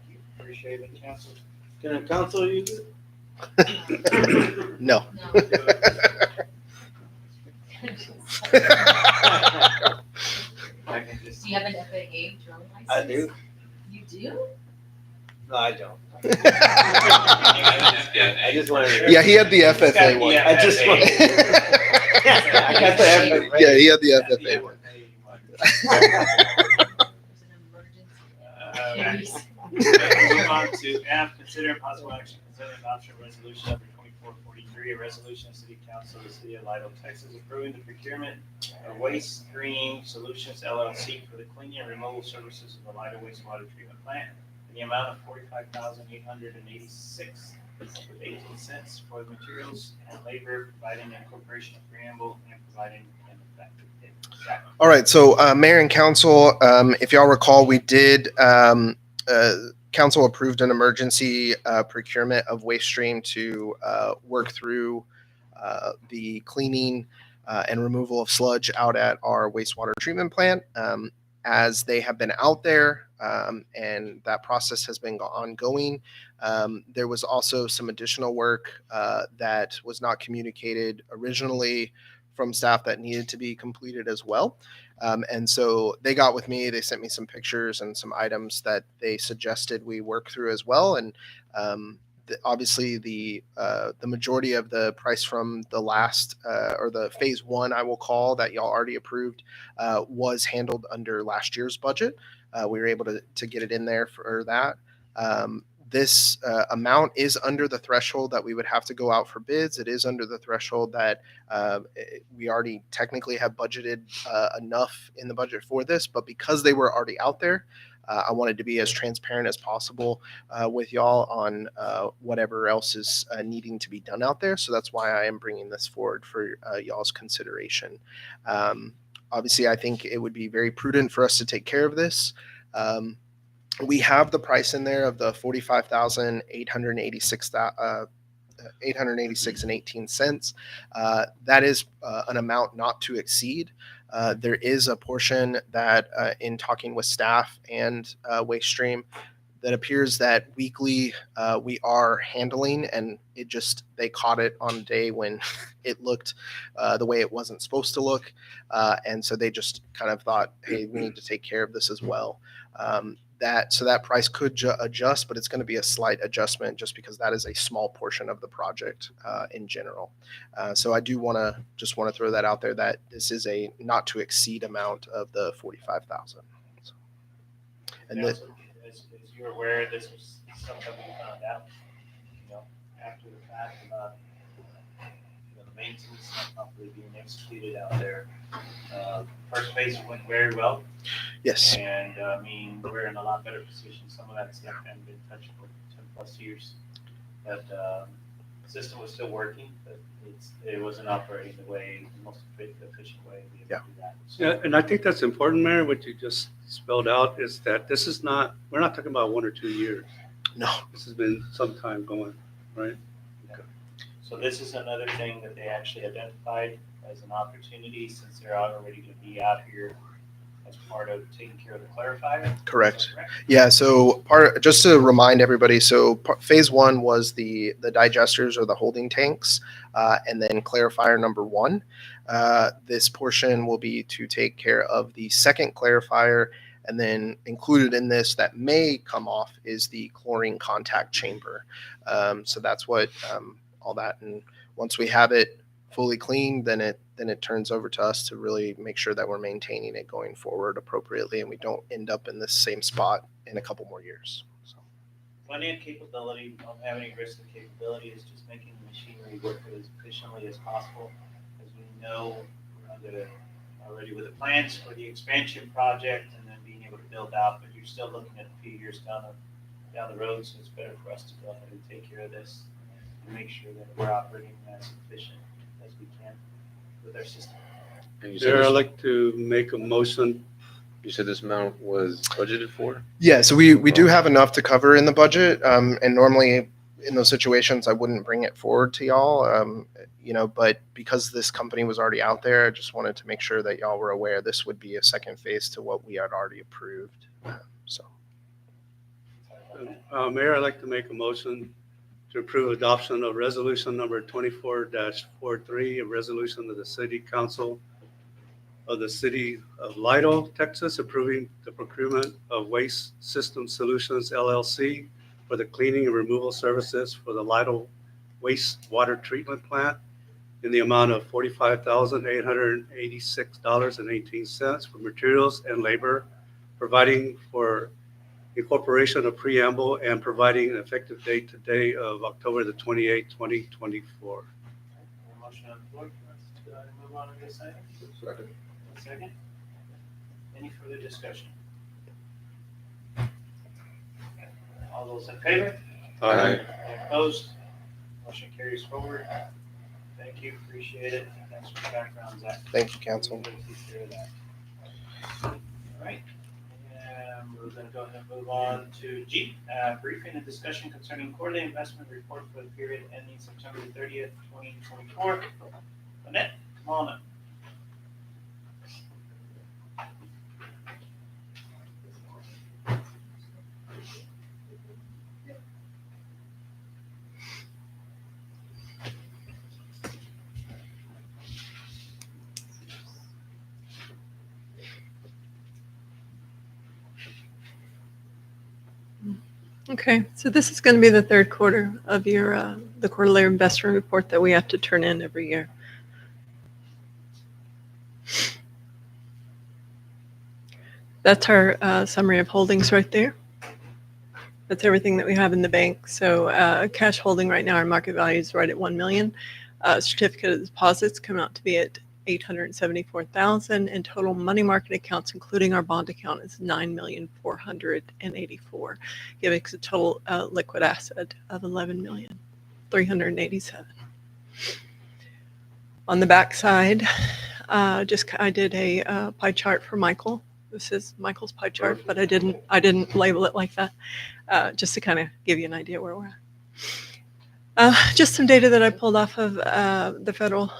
you. Appreciate it, council. Can a council use it? No. No. I can just, Do you have an FAA drilling license? I do. You do? No, I don't. I just wanted. Yeah, he had the FFA one. I just want. I got the FFA. Yeah, he had the FFA one. There's an emergency. Move on to F, consider impossible action concerning adoption of resolution number 2443, a resolution of City Council of the City of Lido, Texas, approving the procurement of Waste Stream Solutions LLC for the cleaning and removal services of the Lido wastewater treatment plant in the amount of $45,886 with 18 cents for the materials and labor, providing an incorporation of preamble and providing an effective date. Second. All right, so Mayor and Council, if y'all recall, we did, Council approved an emergency procurement of waste stream to work through the cleaning and removal of sludge out at our wastewater treatment plant. As they have been out there and that process has been ongoing, there was also some additional work that was not communicated originally from staff that needed to be completed as well. And so they got with me, they sent me some pictures and some items that they suggested we work through as well. And obviously the majority of the price from the last or the phase one, I will call, that y'all already approved was handled under last year's budget. We were able to get it in there for that. This amount is under the threshold that we would have to go out for bids. It is under the threshold that we already technically have budgeted enough in the budget for this, but because they were already out there, I wanted to be as transparent as possible with y'all on whatever else is needing to be done out there. So that's why I am bringing this forward for y'all's consideration. Obviously, I think it would be very prudent for us to take care of this. We have the price in there of the $45,886.18. That is an amount not to exceed. There is a portion that in talking with staff and Waste Stream that appears that weekly we are handling, and it just, they caught it on a day when it looked the way it wasn't supposed to look. And so they just kind of thought, hey, we need to take care of this as well. So that price could adjust, but it's going to be a slight adjustment just because that is a small portion of the project in general. So I do want to throw that out there that this is a not to exceed amount of the 45,000. So, and as you're aware, this was something we found out, after the fact about the maintenance not properly being executed out there. First phase went very well. Yes. And I mean, we're in a lot better position. Some of that stuff hadn't been touched for 10+ years. But the system was still working, but it wasn't operating the most efficient way to be able to do that. So, Yeah, and I think that's important, Mayor, what you just spelled out is that this is not, we're not talking about 1 or 2 years. No. This has been some time going, right? So this is another thing that they actually identified as an opportunity, since they're already going to be out here as part of taking care of the clarifier. Correct. Yeah. So just to remind everybody, so phase one was the digesters or the holding tanks, and then clarifier number 1. This portion will be to take care of the second clarifier, and then included in this that may come off is the chlorine contact chamber. So that's what all that, and once we have it fully cleaned, then it turns over to us to really make sure that we're maintaining it going forward appropriately, and we don't end up in this same spot in a couple more years. So. Plenty of capability, don't have any risk of capability. It's just making the machinery work as efficiently as possible. As we know, we're already with the plans for the expansion project and then being able to build out, but you're still looking at a few years down the road, so it's better for us to go ahead and take care of this and make sure that we're operating as efficient as we can with our system. And you said Mayor, I'd this, like to make a motion. you said this amount was budgeted for? Yeah, so we do have enough to cover in the budget, and normally in those situations I wouldn't bring it forward to y'all, but because this company was already out there, I just wanted to make sure that y'all were aware this would be a second phase to what we had already approved. Mayor, I'd like to make a motion to approve adoption of resolution number 24-43, a resolution of the City Council of the City of Lidle, Texas, approving the procurement of Waste System Solutions LLC for the cleaning and removal services for the Lidle wastewater treatment plant in the amount of $45,886.18 for materials and labor, providing for incorporation of preamble and providing an effective date today of October the 28th, 2024. Motion on the floor. Let's go ahead and move on to this item. Second. A second. Any further discussion? All those in favor? Aye. Any opposed? Motion carries forward. Thank you, appreciate it. Thanks for the background, Zach. Thank you, council. We'll take care of that. All right. And we're going to go ahead and move on to G, briefing and discussion concerning quarterly investment report for the period ending September 30th, 2024. Annette, come on up. Okay, so this is going to be the third quarter of your the quarterly investment report that we have to turn in every year. That's our summary of holdings right there. That's everything that we have in the bank. So cash holding right now, our market value is right at 1 million. Certificate of deposits come out to be at 874,000, and total money market accounts, including our bond account, is 9,484,000, giving us a total liquid asset of 11,387,000. On the back side, I did a pie chart for Michael. This is Michael's pie chart, but I didn't label it like that, just to kind of give you an idea where we're at. Just some data that I pulled off of the federal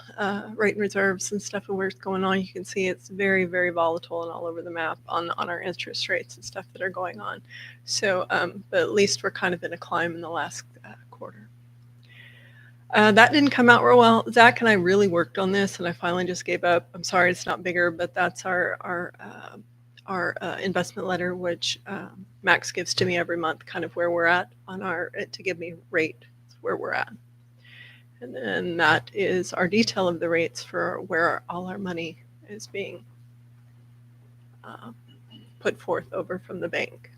rate and reserves and stuff of where it's going on. You can see it's very, very volatile and all over the map on our interest rates and stuff that are going on. So, but at least we're kind of in a climb in the last quarter. That didn't come out real well. Zach and I really worked on this, and I finally just gave up. I'm sorry it's not bigger, but that's our investment letter, which Max gives to me every month, kind of where we're at on to give me rate where we're at. And then that is our detail of the rates for where all our money is being put forth over from the bank.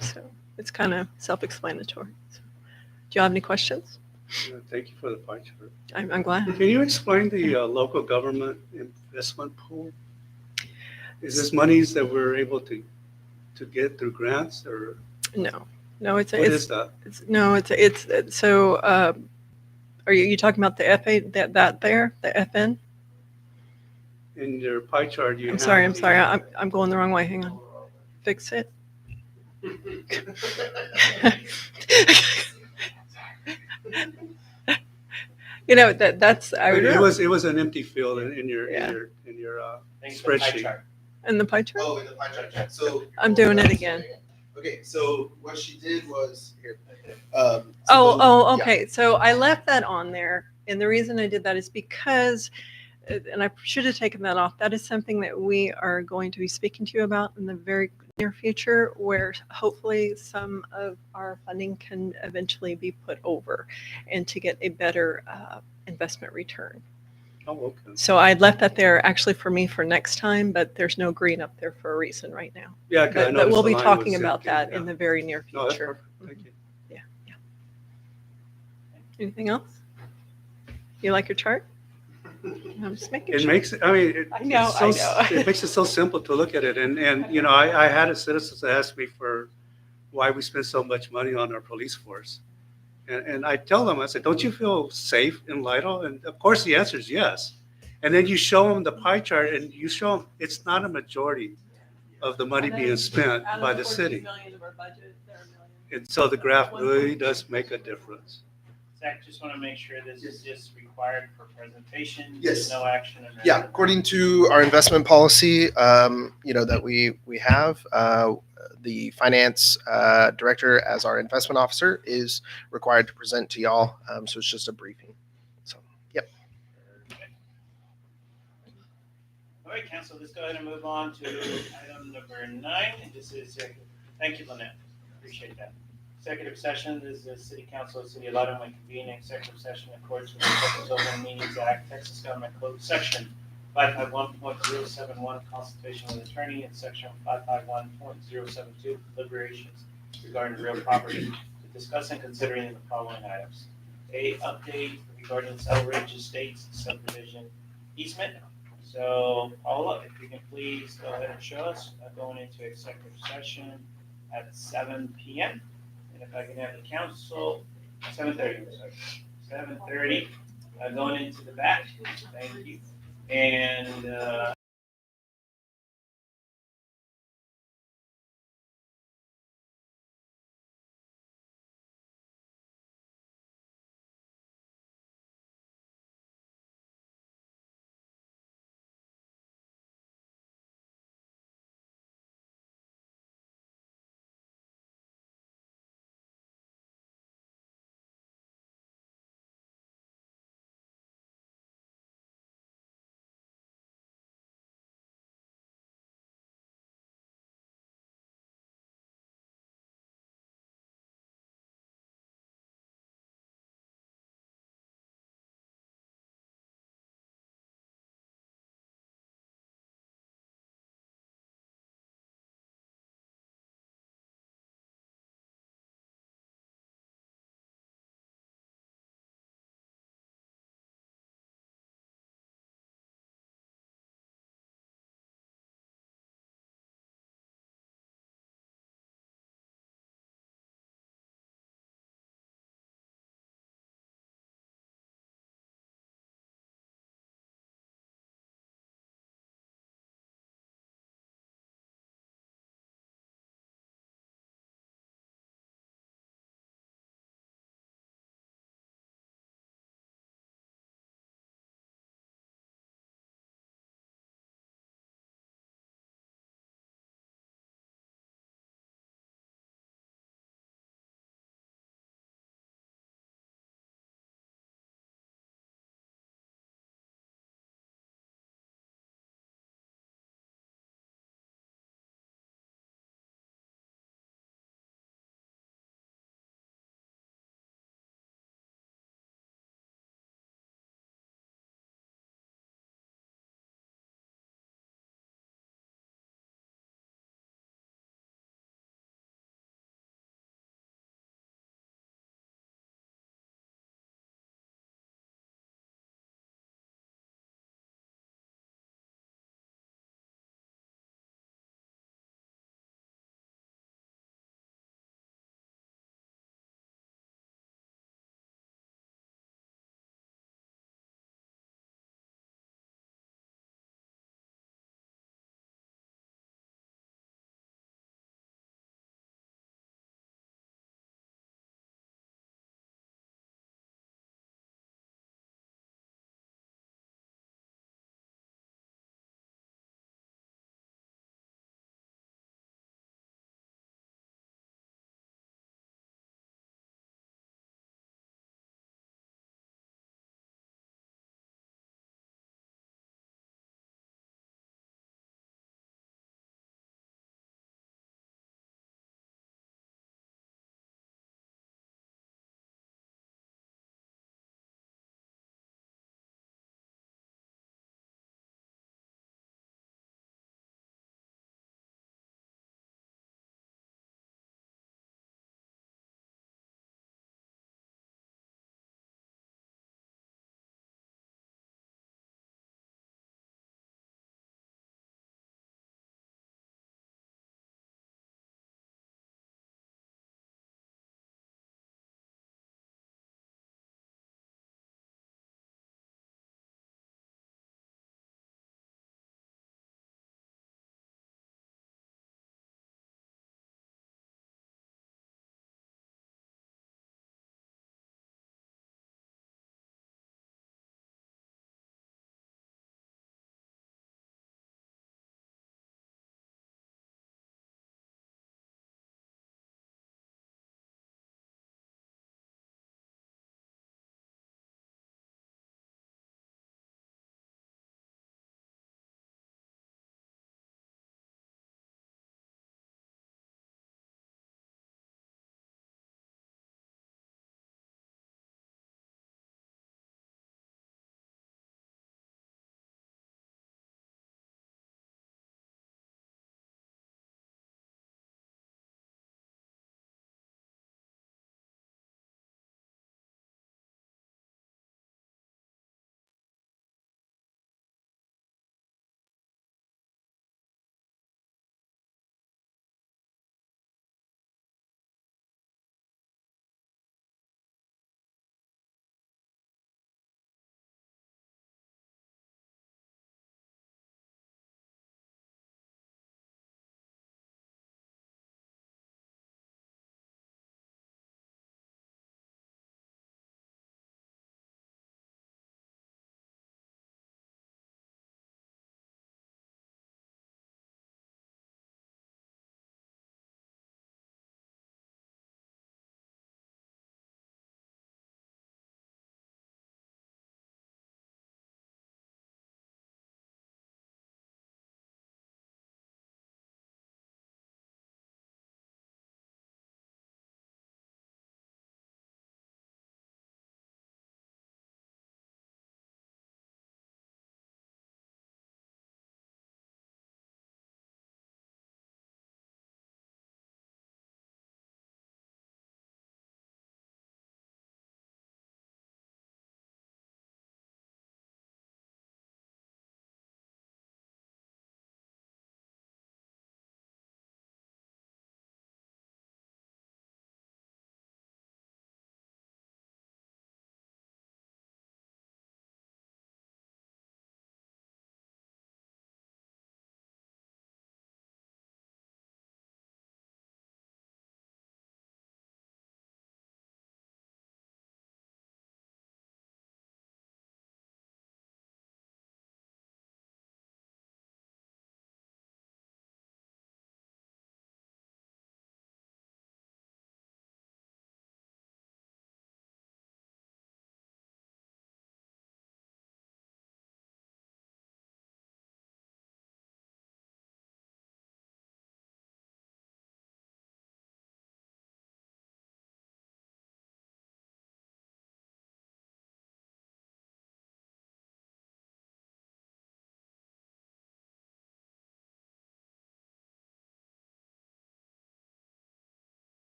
So it's kind of self-explanatory. So, do you have any questions? Thank you for the pie chart. I'm glad. Can you explain the local government investment pool? Is this monies that we're able to get through grants, or? No, What is that? So are you talking about the FA, that there, the FN? In your pie chart, you I'm sorry, I'm going the wrong way. Hang on. Fix it. You know, that's it was an empty field in your spreadsheet. In the pie chart? Oh, in the pie chart, yeah. So I'm doing it again. Okay, so what she did was here. Okay. Yeah. So I left that on there, and the reason I did that is because, and I should have taken that off. That is something that we are going to be speaking to you about in the very near future, where hopefully some of our funding can eventually be put over, and to get a better investment return. Oh, okay. So I left that there actually for me for next time, but there's no green up there for a reason right now. Yeah, but we'll be talking about that in the very near future. No, that's perfect. Thank you. Yeah. Anything else? You like your chart? I'm just making sure. It makes it so simple to look at it. And you know, I had a citizen ask me for why we spend so much money on our police force. And I tell them, I said, don't you feel safe in Lidle? And of course the answer is yes. And then you show them the pie chart and you show them it's not a majority of the money being spent by the city. And so the graph really does make a difference. Zach, just want to make sure this is just required for presentation. Yes. No action. Yeah, according to our investment policy, that we have, the finance director as our investment officer is required to present to y'all. So it's just a briefing. So, yep. All right, council, let's go ahead and move on to item number 9. And this is, thank you, Lynette. Appreciate that. Executive session, this is the City Council of the City of Lauderdale may convene an executive session in accordance with the Texas Open Meetings Act, Texas Government Code, Section 551.071, consultation with attorney, and Section 551.072, deliberations regarding real property, to discuss and considering the following items. A, update regarding Selridge Estates subdivision easement. So, Paula, if you can please go ahead and show us going into executive session at 7 p.m. And if I can have the council, 7:30, sorry, 7:30, going into the back. Thank you. And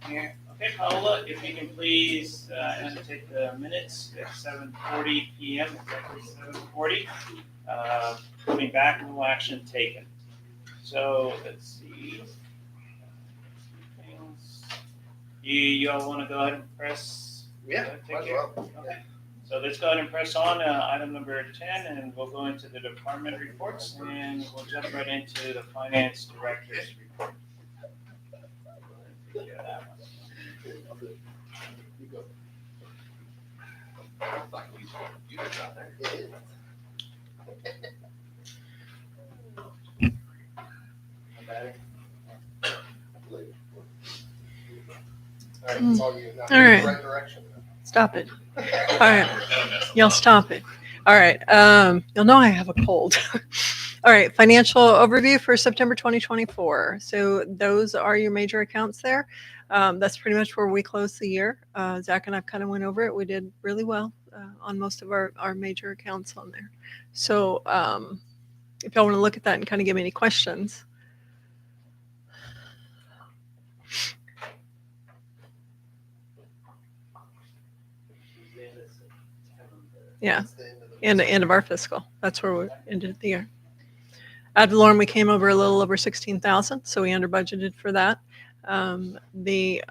here. Okay, Paola, if you can please annotate the minutes at 7:40 PM, exactly 7:40. Coming back, no action taken. So let's see. You all want to go ahead and press? Yeah, take might as care? well. Okay. So let's go ahead and press on item number 10, and we'll go into the department reports, and we'll jump right into the finance director's report. You go. It is. All right, it's all you. Now, All right. Right direction. Stop it. All right. Y'all stop it. All right. You'll know I have a cold. All right. Financial overview for September 2024. So those are your major accounts there. That's pretty much where we closed the year. Zach and I kind of went over it. We did really well on most of our major accounts on there. So if y'all want to look at that and kind of give me any questions. Yeah. It's the end of the- And the end of our fiscal. That's where we ended the year. Ad valorem, we came over a little over 16,000, so we under budgeted for that. The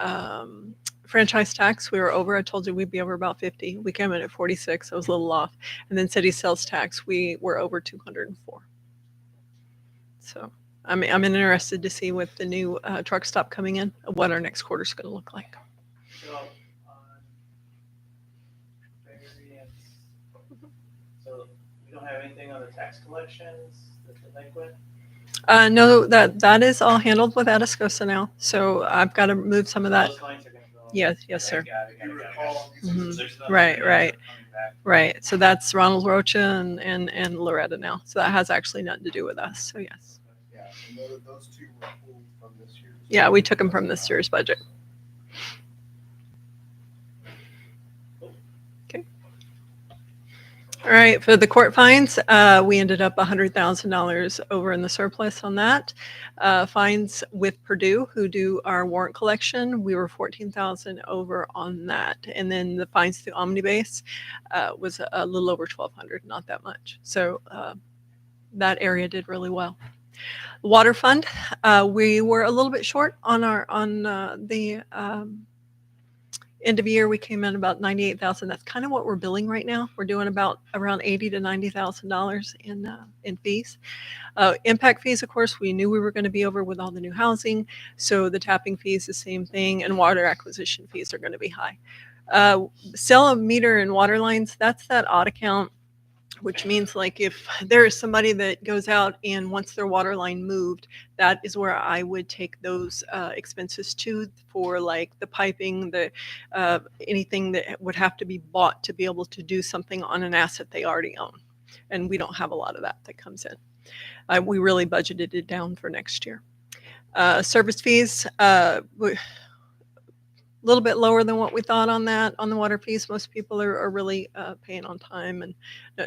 franchise tax, we were over. I told you we'd be over about 50. We came in at 46. I was a little off. And then city sales tax, we were over 204. So I'm interested to see with the new truck stop coming in, what our next quarter is going to look like. So, variance. So we don't have anything on the tax collections, the delinquent? No, that is all handled with Atascosa now. So I've got to move some of that. Those lines are gonna go. Yes, sir. Got it. You recall these Mhm. are- There's no- Right. coming back. Right. So that's Ronald Rocha and Loretta now. So that has actually nothing to do with us. So yes. Yeah, and those two were pulled from this year's. Yeah, we took them from this year's budget. Okay. All right. For the court fines, we ended up $100,000 over in the surplus on that. Fines with Purdue, who do our warrant collection, we were 14,000 over on that. And then the fines through Omnibase was a little over 1,200, not that much. So that area did really well. Water fund, we were a little bit short on the end of year. We came in about 98,000. That's kind of what we're billing right now. We're doing about around $80,000 to $90,000 in fees. Impact fees, of course, we knew we were going to be over with all the new housing. So the tapping fees, the same thing, and water acquisition fees are going to be high. Sell a meter and water lines, that's that odd account, which means like if there is somebody that goes out and wants their water line moved, that is where I would take those expenses to for like the piping, the anything that would have to be bought to be able to do something on an asset they already own. And we don't have a lot of that comes in. We really budgeted it down for next year. Service fees, a little bit lower than what we thought on that. On the water fees, most people are really paying on time and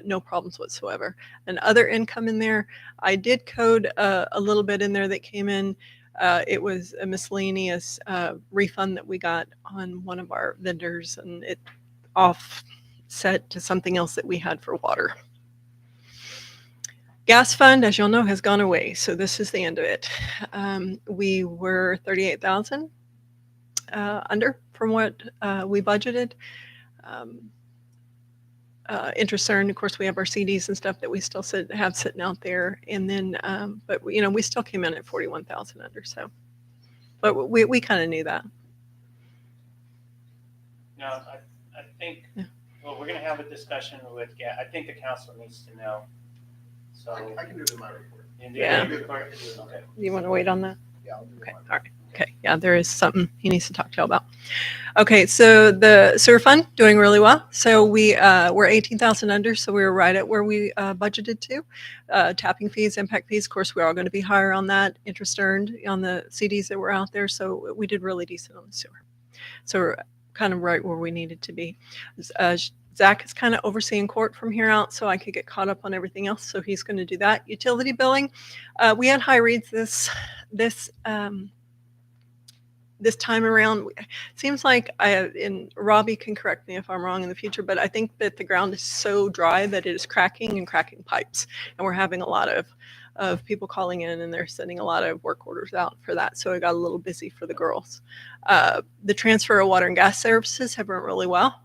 no problems whatsoever. And other income in there, I did code a little bit in there that came in. It was a miscellaneous refund that we got on one of our vendors, and it offset to something else that we had for water. Gas fund, as you'll know, has gone away. So this is the end of it. We were 38,000. Under from what we budgeted. Interest earned, of course, we have our CDs and stuff that we still have sitting out there, and then, but we still came in at 41,000 under. So, but we kind of knew that. No, I think. Well, we're going to have a discussion with. I think the council needs to know. So I can do it in my report. Yeah. Okay. You want to wait on that? Yeah, I'll do it. Okay. All right. Okay, yeah, there is something he needs to talk to you about. Okay, so the sewer fund doing really well. So we're 18,000 under, so we were right at where we budgeted to. Tapping fees, impact fees, of course, we're all going to be higher on that. Interest earned on the CDs that were out there, so we did really decent on the sewer. So we're kind of right where we needed to be. Zach is kind of overseeing court from here out, so I could get caught up on everything else. So he's going to do that. Utility billing, we had high reads this this time around, it seems like and Robbie can correct me if I'm wrong in the future, but I think that the ground is so dry that it is cracking and cracking pipes. And we're having a lot of people calling in, and they're sending a lot of work orders out for that. So it got a little busy for the girls. The transfer of water and gas services have went really well.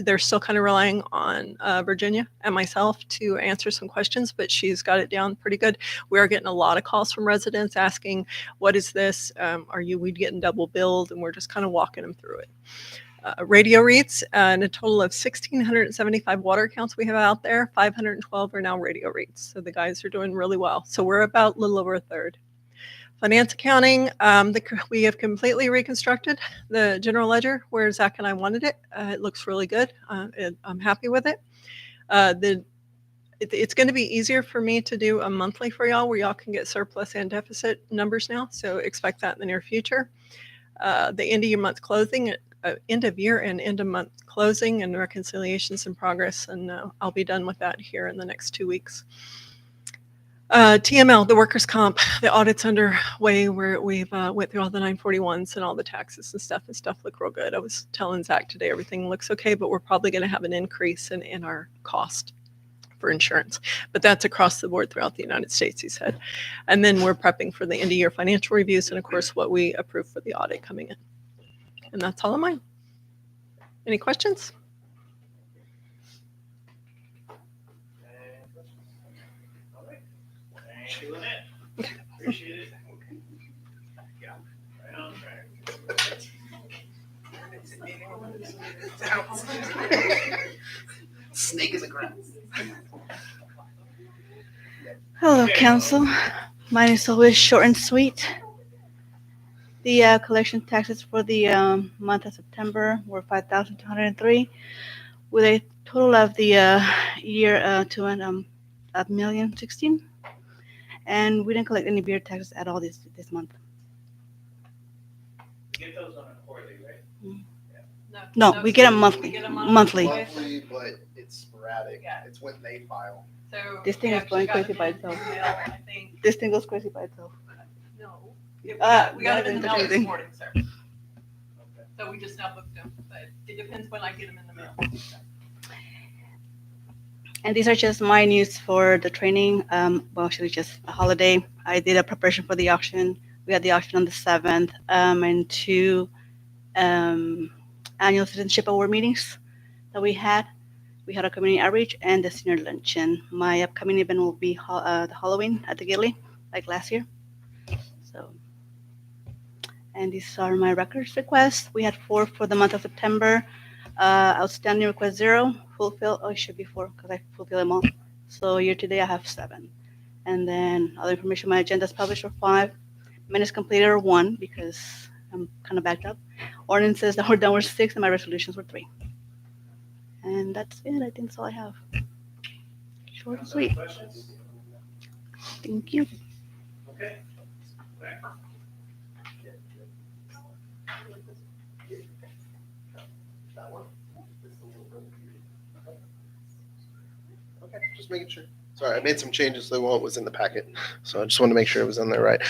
They're still kind of relying on Virginia and myself to answer some questions, but she's got it down pretty good. We are getting a lot of calls from residents asking, what is this? We getting double billed? And we're just kind of walking them through it. Radio reads, and a total of 1,675 water accounts we have out there. 512 are now radio reads. So the guys are doing really well. So we're about a little over a third. Finance accounting, we have completely reconstructed the general ledger where Zach and I wanted it. It looks really good. I'm happy with it. It's going to be easier for me to do a monthly for y'all where y'all can get surplus and deficit numbers now. So expect that in the near future. The end of year month closing, end of year and end of month closing and reconciliations in progress. And I'll be done with that here in the next 2 weeks. TML, the workers' comp, the audit's underway where we've went through all the 941s and all the taxes and stuff look real good. I was telling Zach today everything looks okay, but we're probably going to have an increase in our cost for insurance. But that's across the board throughout the United States, he said. And then we're prepping for the end of year financial reviews and, of course, what we approve for the audit coming in. And that's all of mine. Any questions? Thank you, Lynette. Appreciate it. Yeah, right on track. Snake is a ground. Hello, council. Mine is always short and sweet. The collection taxes for the month of September were 5,203, with a total of the year to end of $1,016,000. And we didn't collect any beer taxes at all this month. You get those on a quarterly, right? No, we get them monthly. Monthly. Monthly, but it's sporadic. Yeah. It's when they file. So This thing is going crazy by itself. I think. This thing goes crazy by itself. No. We We got it in the not mail even this morning, sir. So we just now booked them, but it depends when I get them in the mail. And these are just my news for the training. Well, actually just a holiday. I did a preparation for the auction. We had the auction on the 7th, and 2 annual citizenship award meetings that we had. We had a community outreach and the senior luncheon. My upcoming event will be the Halloween at the Gilly, like last year. So, and these are my records requests. We had 4 for the month of September. Outstanding request 0. Fulfill. Oh, it should be 4 because I fulfilled them all. So year to date I have 7. And then other information. My agenda is published for 5. Minutes completed are 1 because I'm kind of backed up. Ordinances that were done were 6, and my resolutions were 3. And that's it. I think that's all I have. Short and sweet. Questions? Thank you. Okay. Back. That one? Okay, just making sure. Sorry, I made some changes to what was in the packet, so I just wanted to make sure it was in there right.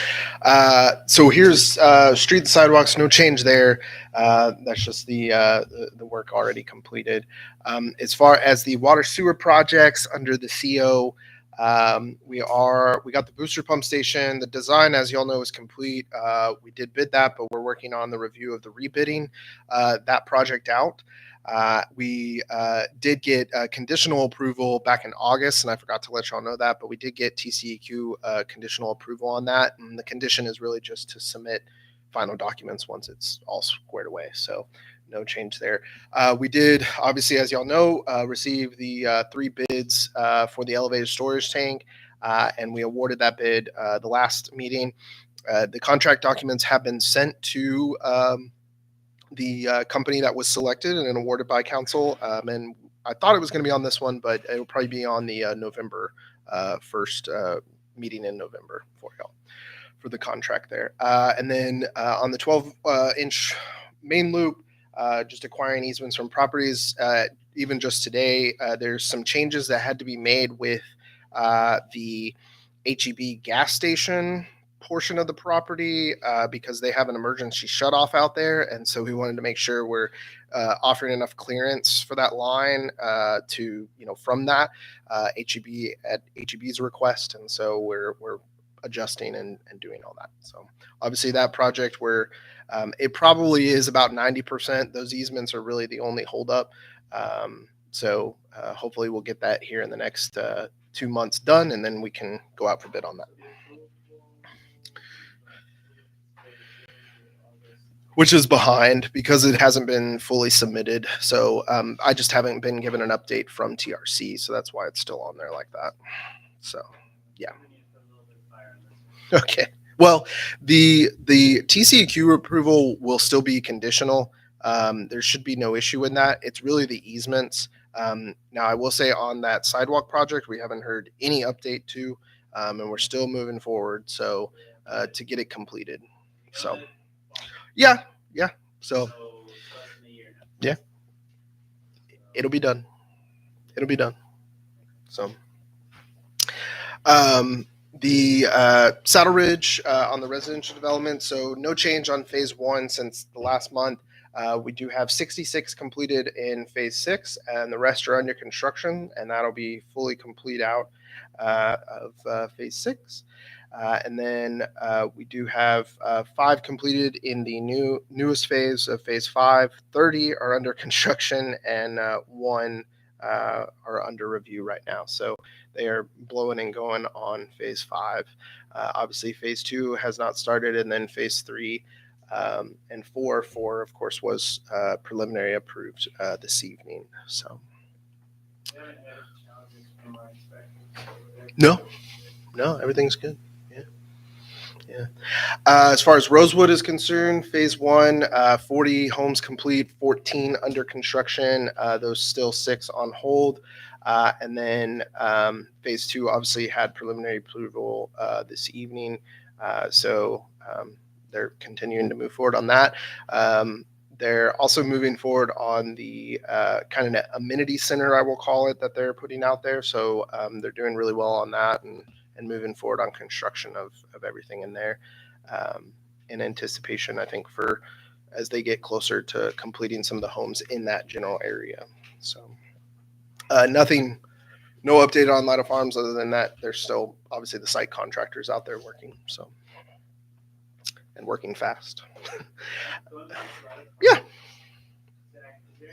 So here's street and sidewalks, no change there. That's just the work already completed. As far as the water sewer projects under the CO, we got the booster pump station. The design, as you all know, is complete. We did bid that, but we're working on the review of the rebidding that project out. We did get conditional approval back in August, and I forgot to let y'all know that, but we did get TCEQ conditional approval on that. And the condition is really just to submit final documents once it's all squared away. So no change there. We did, obviously, as y'all know, receive the 3 bids for the elevated storage tank, and we awarded that bid the last meeting. The contract documents have been sent to the company that was selected and awarded by council. And I thought it was going to be on this one, but it will probably be on the November 1st meeting in November for y'all for the contract there. And then on the 12-inch main loop, just acquiring easements from properties. Even just today, there's some changes that had to be made with the HEB gas station portion of the property because they have an emergency shut off out there. And so we wanted to make sure we're offering enough clearance for that line to, from that HEB at HEB's request. And so we're adjusting and doing all that. So obviously that project where it probably is about 90%. Those easements are really the only holdup. So hopefully we'll get that here in the next 2 months done, and then we can go out for bid on that. Which is behind because it hasn't been fully submitted. So I just haven't been given an update from TRC. So that's why it's still on there like that. So, yeah. Okay. Well, the TCEQ approval will still be conditional. There should be no issue in that. It's really the easements. Now, I will say on that sidewalk project, we haven't heard any update to, and we're still moving forward. So to get it completed. So, yeah. So, yeah, it'll be done. So, the Saddle Ridge on the residential development. So no change on phase 1 since the last month. We do have 66 completed in phase 6, and the rest are under construction, and that'll be fully complete out of phase 6. And then we do have 5 completed in the newest phase of phase 5. 30 are under construction, and 1 are under review right now. So they are blowing and going on phase 5. Obviously, phase 2 has not started, and then phase 3 and 4 of course, was preliminary approved this evening. So no, everything's good. Yeah. As far as Rosewood is concerned, phase 1, 40 homes complete, 14 under construction. Those still 6 on hold. And then phase 2 obviously had preliminary approval this evening. So they're continuing to move forward on that. They're also moving forward on the kind of amenity center, I will call it, that they're putting out there. So they're doing really well on that and moving forward on construction of everything in there in anticipation, I think, for as they get closer to completing some of the homes in that general area. So no update on Lytle Farms other than that. There's still obviously the site contractors out there working, so, and working fast. Yeah. Is there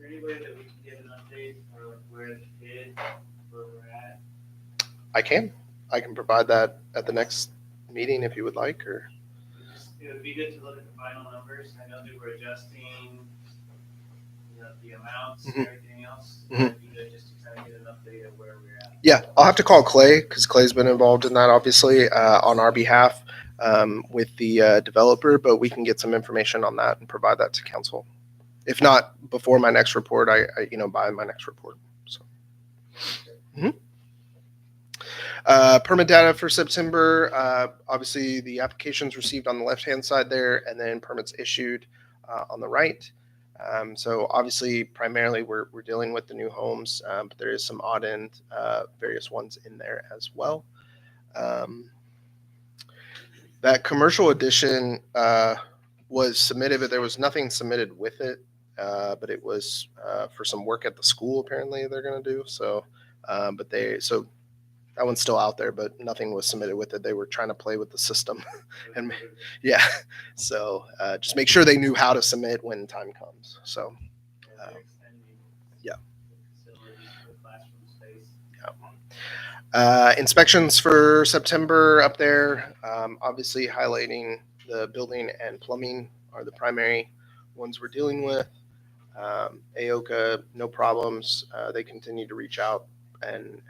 any way that we can get an update for where the bid, where we're at? I can provide that at the next meeting if you would like, or It would be good to look at the final numbers. I know that we're adjusting, the amounts and everything else. It'd be good just to kind of get an update of where we're at. yeah, I'll have to call Clay because Clay's been involved in that obviously on our behalf with the developer, but we can get some information on that and provide that to council. If not before my next report, I by my next report. So. Permit data for September, obviously the applications received on the left-hand side there, and then permits issued on the right. So obviously, primarily we're dealing with the new homes, but there is some odd end various ones in there as well. That commercial edition was submitted, but there was nothing submitted with it. But it was for some work at the school apparently they're going to do. So, so that one's still out there, but nothing was submitted with it. They were trying to play with the system, and yeah. So just make sure they knew how to submit when time comes. So yeah. Inspections for September up there, obviously highlighting the building and plumbing are the primary ones we're dealing with. AOCA, no problems. They continue to reach out and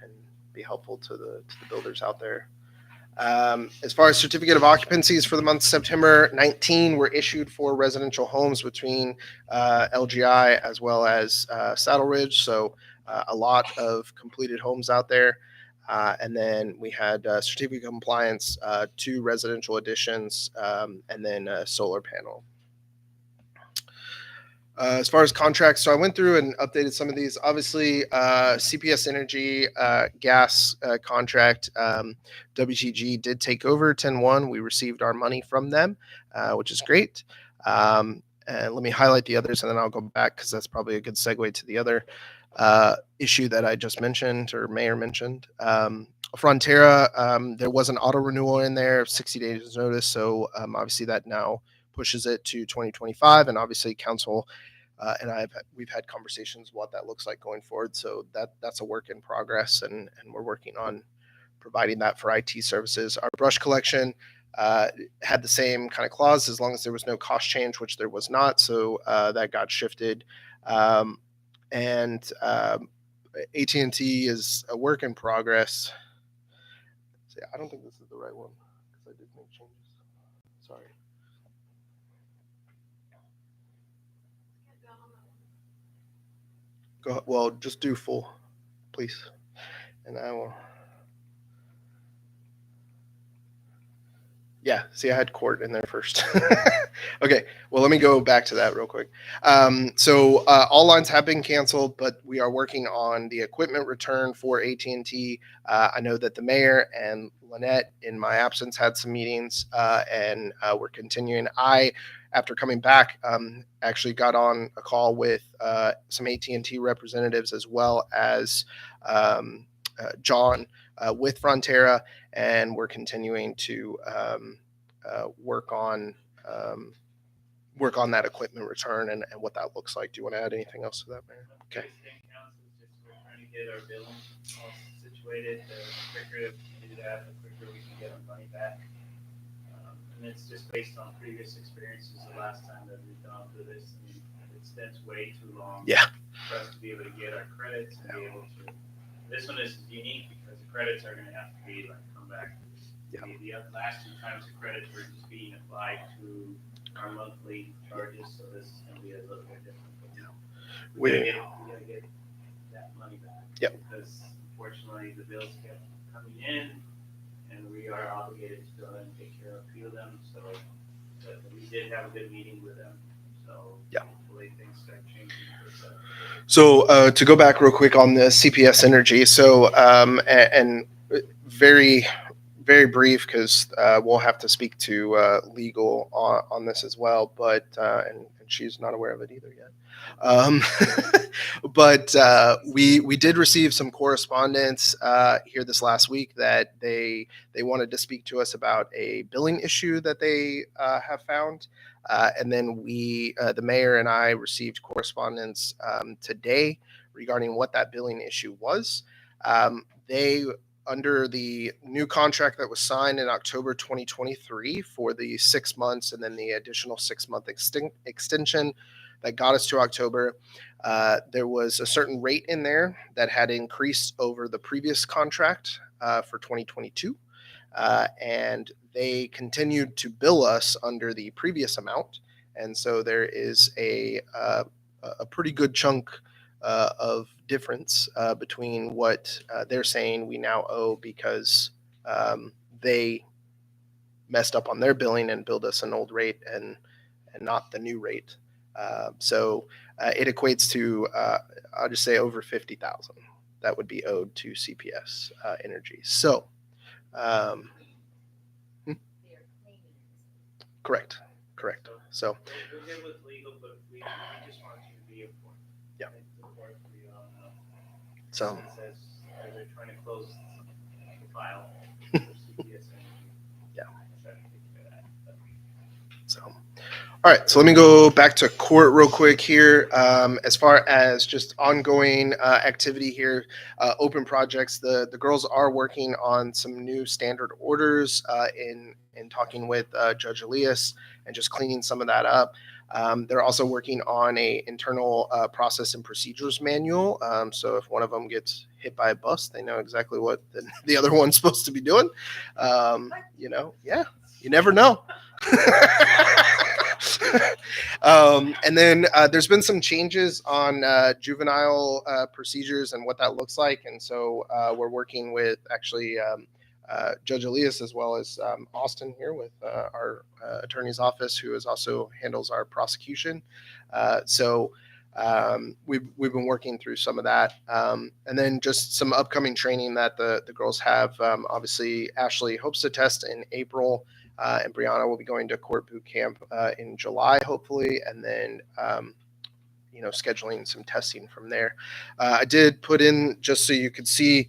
be helpful to the builders out there. As far as certificate of occupancies for the month of September, 19 were issued for residential homes between LGI as well as Saddle Ridge. So a lot of completed homes out there. And then we had certificate of compliance, 2 residential additions, and then a solar panel. As far as contracts, so I went through and updated some of these. Obviously, CPS Energy gas contract, WTG did take over 10-1. We received our money from them, which is great. And let me highlight the others, and then I'll go back because that's probably a good segue to the other issue that I just mentioned or Mayor mentioned. Frontera, there was an auto renewal in there, 60 days notice. So obviously that now pushes it to 2025, and obviously council and we've had conversations what that looks like going forward. So that's a work in progress, and we're working on providing that for IT services. Our brush collection had the same kind of clause as long as there was no cost change, which there was not. So that got shifted. And AT&T is a work in progress. See, I don't think this is the right one because I did make changes. Sorry. Go, well, just do full, please. And I will. Yeah, see, I had court in there first. Okay, well, let me go back to that real quick. So all lines have been canceled, but we are working on the equipment return for AT&T. I know that the mayor and Lynette, in my absence, had some meetings, and we're continuing. After coming back, actually got on a call with some AT&T representatives as well as John with Frontera, and we're continuing to work on that equipment return and what that looks like. Do you want to add anything else to that, Mayor? Okay. We're trying to get our billing all situated. The quicker we do that, the quicker we can get our money back. And it's just based on previous experiences. The last time that we've gone through this, I mean, it's been way too long. Yeah. For us to be able to get our credits and be able to. This one is unique because the credits are going to have to be like come back. Yeah. The last two times the credits were just being applied to our monthly charges, so this is going to be a little bit different. But, we gotta get that money back. Yep. Because unfortunately the bills kept coming in, and we are obligated to go ahead and take care of a few of them. So but we did have a good meeting with them. So yeah. Hopefully things start changing. So to go back real quick on the CPS Energy, so and very, very brief because we'll have to speak to legal on this as well, but and she's not aware of it either yet. But we did receive some correspondence here this last week that they wanted to speak to us about a billing issue that they have found. And then the mayor and I received correspondence today regarding what that billing issue was. They, under the new contract that was signed in October 2023 for the 6 months and then the additional 6-month extension that got us to October, there was a certain rate in there that had increased over the previous contract for 2022. And they continued to bill us under the previous amount. And so there is a pretty good chunk of difference between what they're saying we now owe because they messed up on their billing and billed us an old rate and not the new rate. So it equates to, I'll just say over 50,000 that would be owed to CPS Energy. So, correct. So, we're good with legal, but we just want you to be informed. Yeah. So it says they're trying to close the file for CPS. Yeah. So, all right. So let me go back to court real quick here. As far as just ongoing activity here, open projects, the girls are working on some new standard orders in talking with Judge Elias and just cleaning some of that up. They're also working on a internal process and procedures manual. So if one of them gets hit by a bus, they know exactly what the other one's supposed to be doing. Yeah, you never know. And then there's been some changes on juvenile procedures and what that looks like. And so we're working with actually Judge Elias, as well as Austin here with our attorney's office, who is also handles our prosecution. We've been working through some of that, and then just some upcoming training that the girls have. Obviously, Ashley hopes to test in April, and Brianna will be going to court boot camp in July, hopefully, and then scheduling some testing from there. I did put in, just so you could see,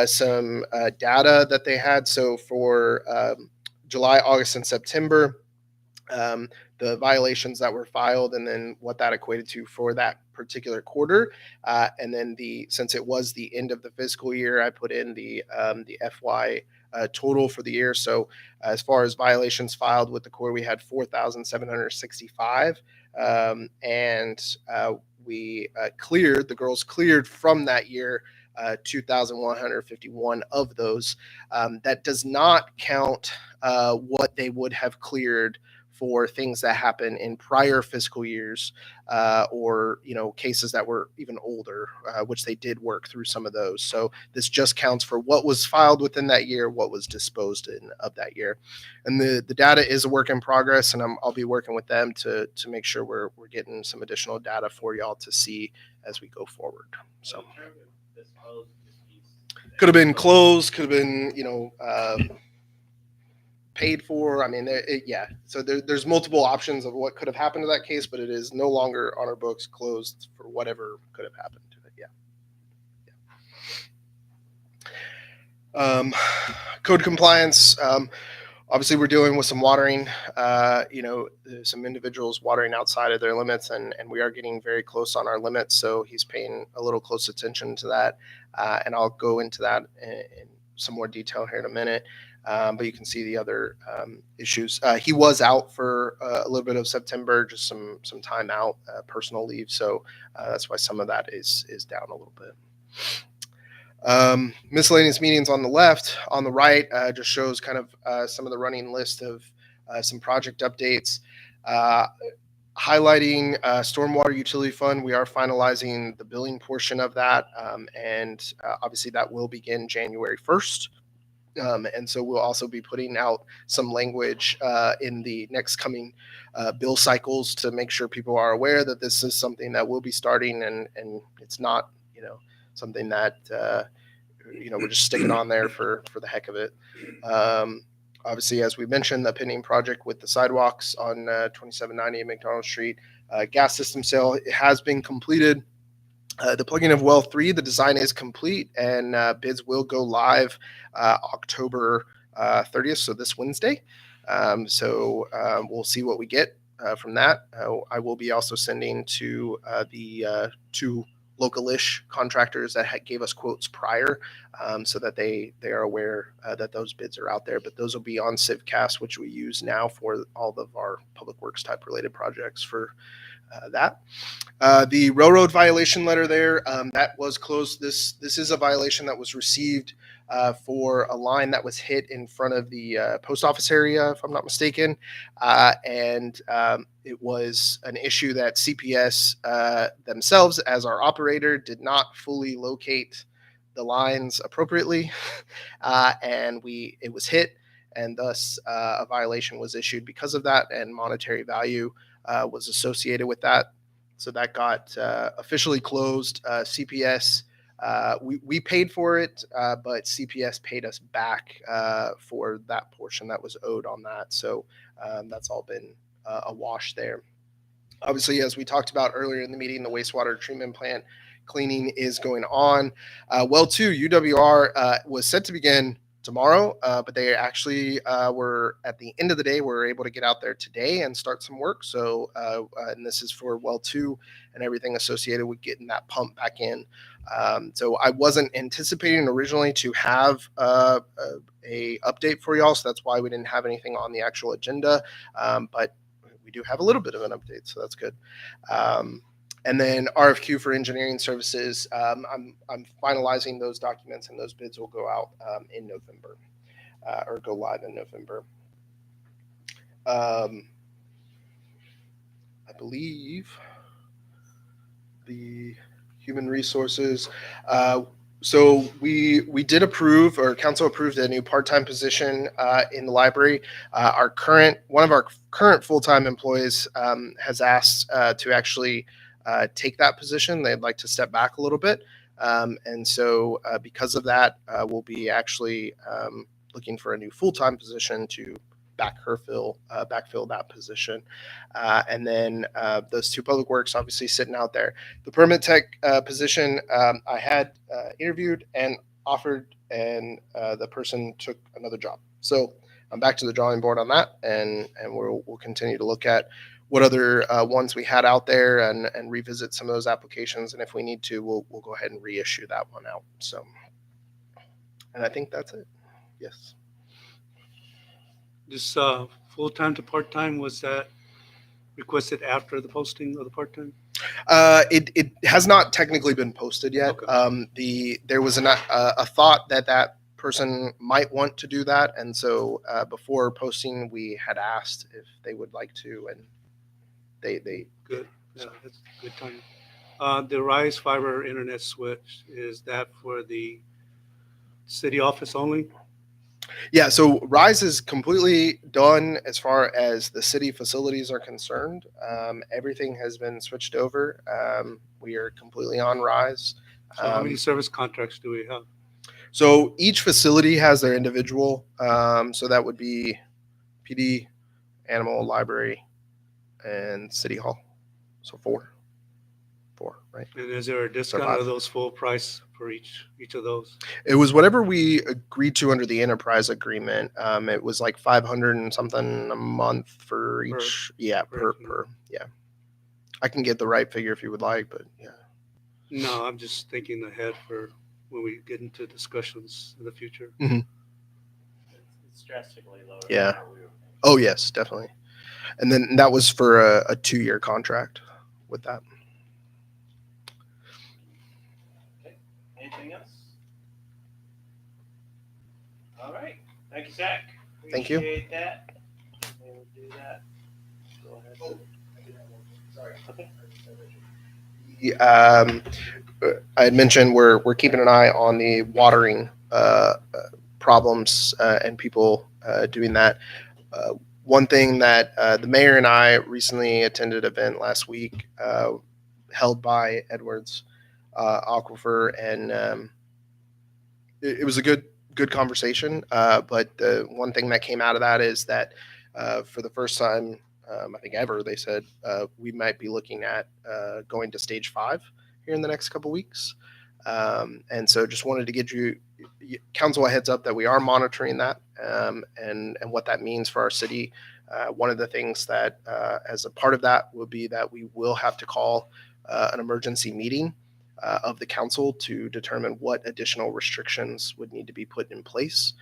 some data that they had. So for July, August, and September, the violations that were filed, and then what that equated to for that particular quarter. And then since it was the end of the fiscal year, I put in the FY total for the year. So as far as violations filed with the court, we had 4,765. The girls cleared from that year 2,151 of those. That does not count what they would have cleared for things that happen in prior fiscal years, or cases that were even older, which they did work through some of those. So this just counts for what was filed within that year, what was disposed in of that year. And the data is a work in progress, and I'll be working with them to make sure we're getting some additional data for y'all to see as we go forward. So could have been closed, could have been paid for. I mean, so there's multiple options of what could have happened to that case, but it is no longer on our books, closed for whatever could have happened to it. Code compliance. Obviously, we're dealing with some watering. Some individuals watering outside of their limits, and we are getting very close on our limits. So he's paying a little close attention to that, and I'll go into that in some more detail here in a minute. But you can see the other issues. He was out for a little bit of September, just some time out, personal leave. So that's why some of that is down a little bit. Miscellaneous meetings on the left. On the right just shows kind of some of the running list of some project updates. Highlighting Stormwater Utility Fund. We are finalizing the billing portion of that, and obviously that will begin January 1st. And so we'll also be putting out some language in the next coming bill cycles to make sure people are aware that this is something that will be starting, and it's not something that we're just sticking on there for the heck of it. Obviously, as we mentioned, the pending project with the sidewalks on 2790 McDonald Street, gas system sale, it has been completed. The plugging of well 3, the design is complete, and bids will go live October 30th, so this Wednesday. We'll see what we get from that. I will be also sending to the two local-ish contractors that gave us quotes prior, so that they are aware that those bids are out there. But those will be on CivCast, which we use now for all of our public works type related projects for that. The railroad violation letter there, that was closed. This is a violation that was received for a line that was hit in front of the post office area, if I'm not mistaken. And it was an issue that CPS themselves, as our operator, did not fully locate the lines appropriately. And it was hit, and thus a violation was issued because of that, and monetary value was associated with that. So that got officially closed. CPS, we paid for it, but CPS paid us back for that portion that was owed on that. So that's all been a wash there. Obviously, as we talked about earlier in the meeting, the wastewater treatment plant cleaning is going on. Well 2, UWR was set to begin tomorrow, but they actually were, at the end of the day, were able to get out there today and start some work. So, and this is for well 2 and everything associated with getting that pump back in. So I wasn't anticipating originally to have a update for y'all, so that's why we didn't have anything on the actual agenda. But we do have a little bit of an update, so that's good. And then RFQ for engineering services. I'm finalizing those documents, and those bids will go out in November, or go live in November. I believe the human resources. So we did approve, or council approved a new part-time position in the library. One of our current full-time employees has asked to actually take that position. They'd like to step back a little bit. And so because of that, we'll be actually looking for a new full-time position to backfill that position. And then those two public works obviously sitting out there. The permit tech position I had interviewed and offered, and the person took another job. So I'm back to the drawing board on that, and we'll continue to look at what other ones we had out there and revisit some of those applications. And if we need to, we'll go ahead and reissue that one out. So, and I think that's it. Yes. This full-time to part-time, was that requested after the posting of the part-time? It has not technically been posted yet. Okay. There was a thought that person might want to do that, and so before posting, we had asked if they would like to, and they Good. Yeah, that's a good time. The Rise Fiber Internet switch, is that for the city office only? Yeah, so Rise is completely done as far as the city facilities are concerned. Everything has been switched over. We are completely on Rise. So how many service contracts do we have? So each facility has their individual. So that would be PD, Animal, Library, and City Hall. So four, right? And is there a discount five. of those full price for each of those? It was whatever we agreed to under the enterprise agreement. It was like 500 and something a month for each. Per. Yeah. I can get the right figure if you would like, but yeah. No, I'm just thinking ahead for when we get into discussions in the future. It's drastically lower. Yeah. Oh yes, definitely. And then that was for a 2-year contract with that. Anything else? All right. Thank you, Zach. Thank you. Appreciate that. We'll do that. Go ahead. Sorry. Okay. I had mentioned we're keeping an eye on the watering problems and people doing that. One thing that the mayor and I recently attended an event last week held by Edwards Aquifer, and it was a good conversation. But the one thing that came out of that is that for the first time, I think ever, they said we might be looking at going to stage 5 here in the next couple weeks. And so just wanted to get you council a heads up that we are monitoring that and what that means for our city. One of the things that as a part of that will be that we will have to call an emergency meeting of the council to determine what additional restrictions would need to be put in place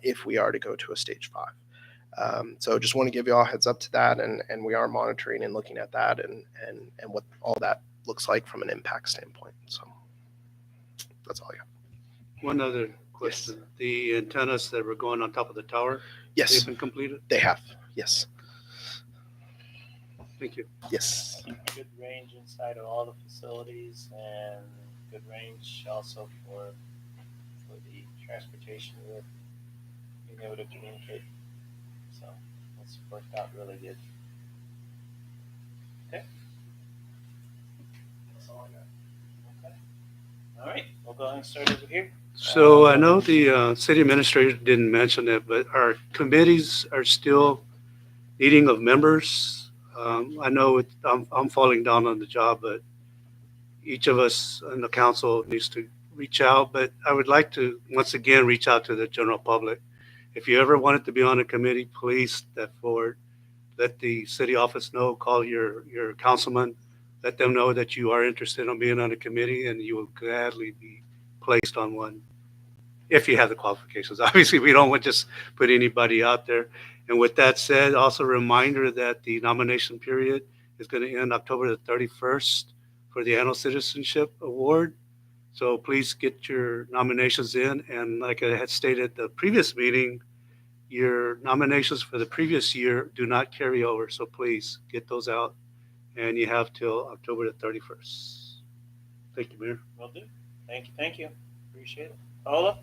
if we are to go to a stage 5. So just want to give you all a heads up to that, and we are monitoring and looking at that and what all that looks like from an impact standpoint. So that's all I got. One other question. Yes. The antennas that were going on top of the tower, yes, they've been completed? They have, yes. Thank you. Yes. Good range inside of all the facilities, and good range also for the transportation with being able to communicate. So it's worked out really good. Okay. That's all I got. Okay. All right, we'll go ahead and start over here. So I know the city administrator didn't mention it, but our committees are still needing of members. I know I'm falling down on the job, but each of us in the council needs to reach out. But I would like to, once again, reach out to the general public. If you ever wanted to be on a committee, please step forward. Let the city office know, call your councilman, let them know that you are interested in being on a committee, and you will gladly be placed on one if you have the qualifications. Obviously, we don't want to just put anybody out there. And with that said, also a reminder that the nomination period is going to end October the 31st for the Annual Citizenship Award. So please get your nominations in. And like I had stated the previous meeting, your nominations for the previous year do not carry over. So please get those out. And you have till October the 31st. Thank you, Mayor. Will do. Thank you. Appreciate it. Paula?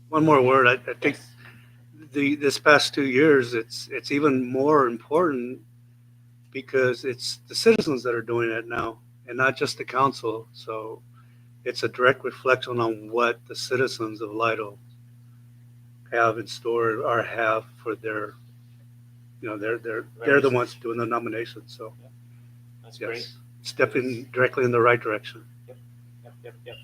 one more word. I think this past 2 years, it's even more important because it's the citizens that are doing it now and not just the council. So it's a direct reflection on what the citizens of Lido have in store or have for their, they're the ones doing the nomination. So That's great. yes, stepping directly in the right direction. Yep.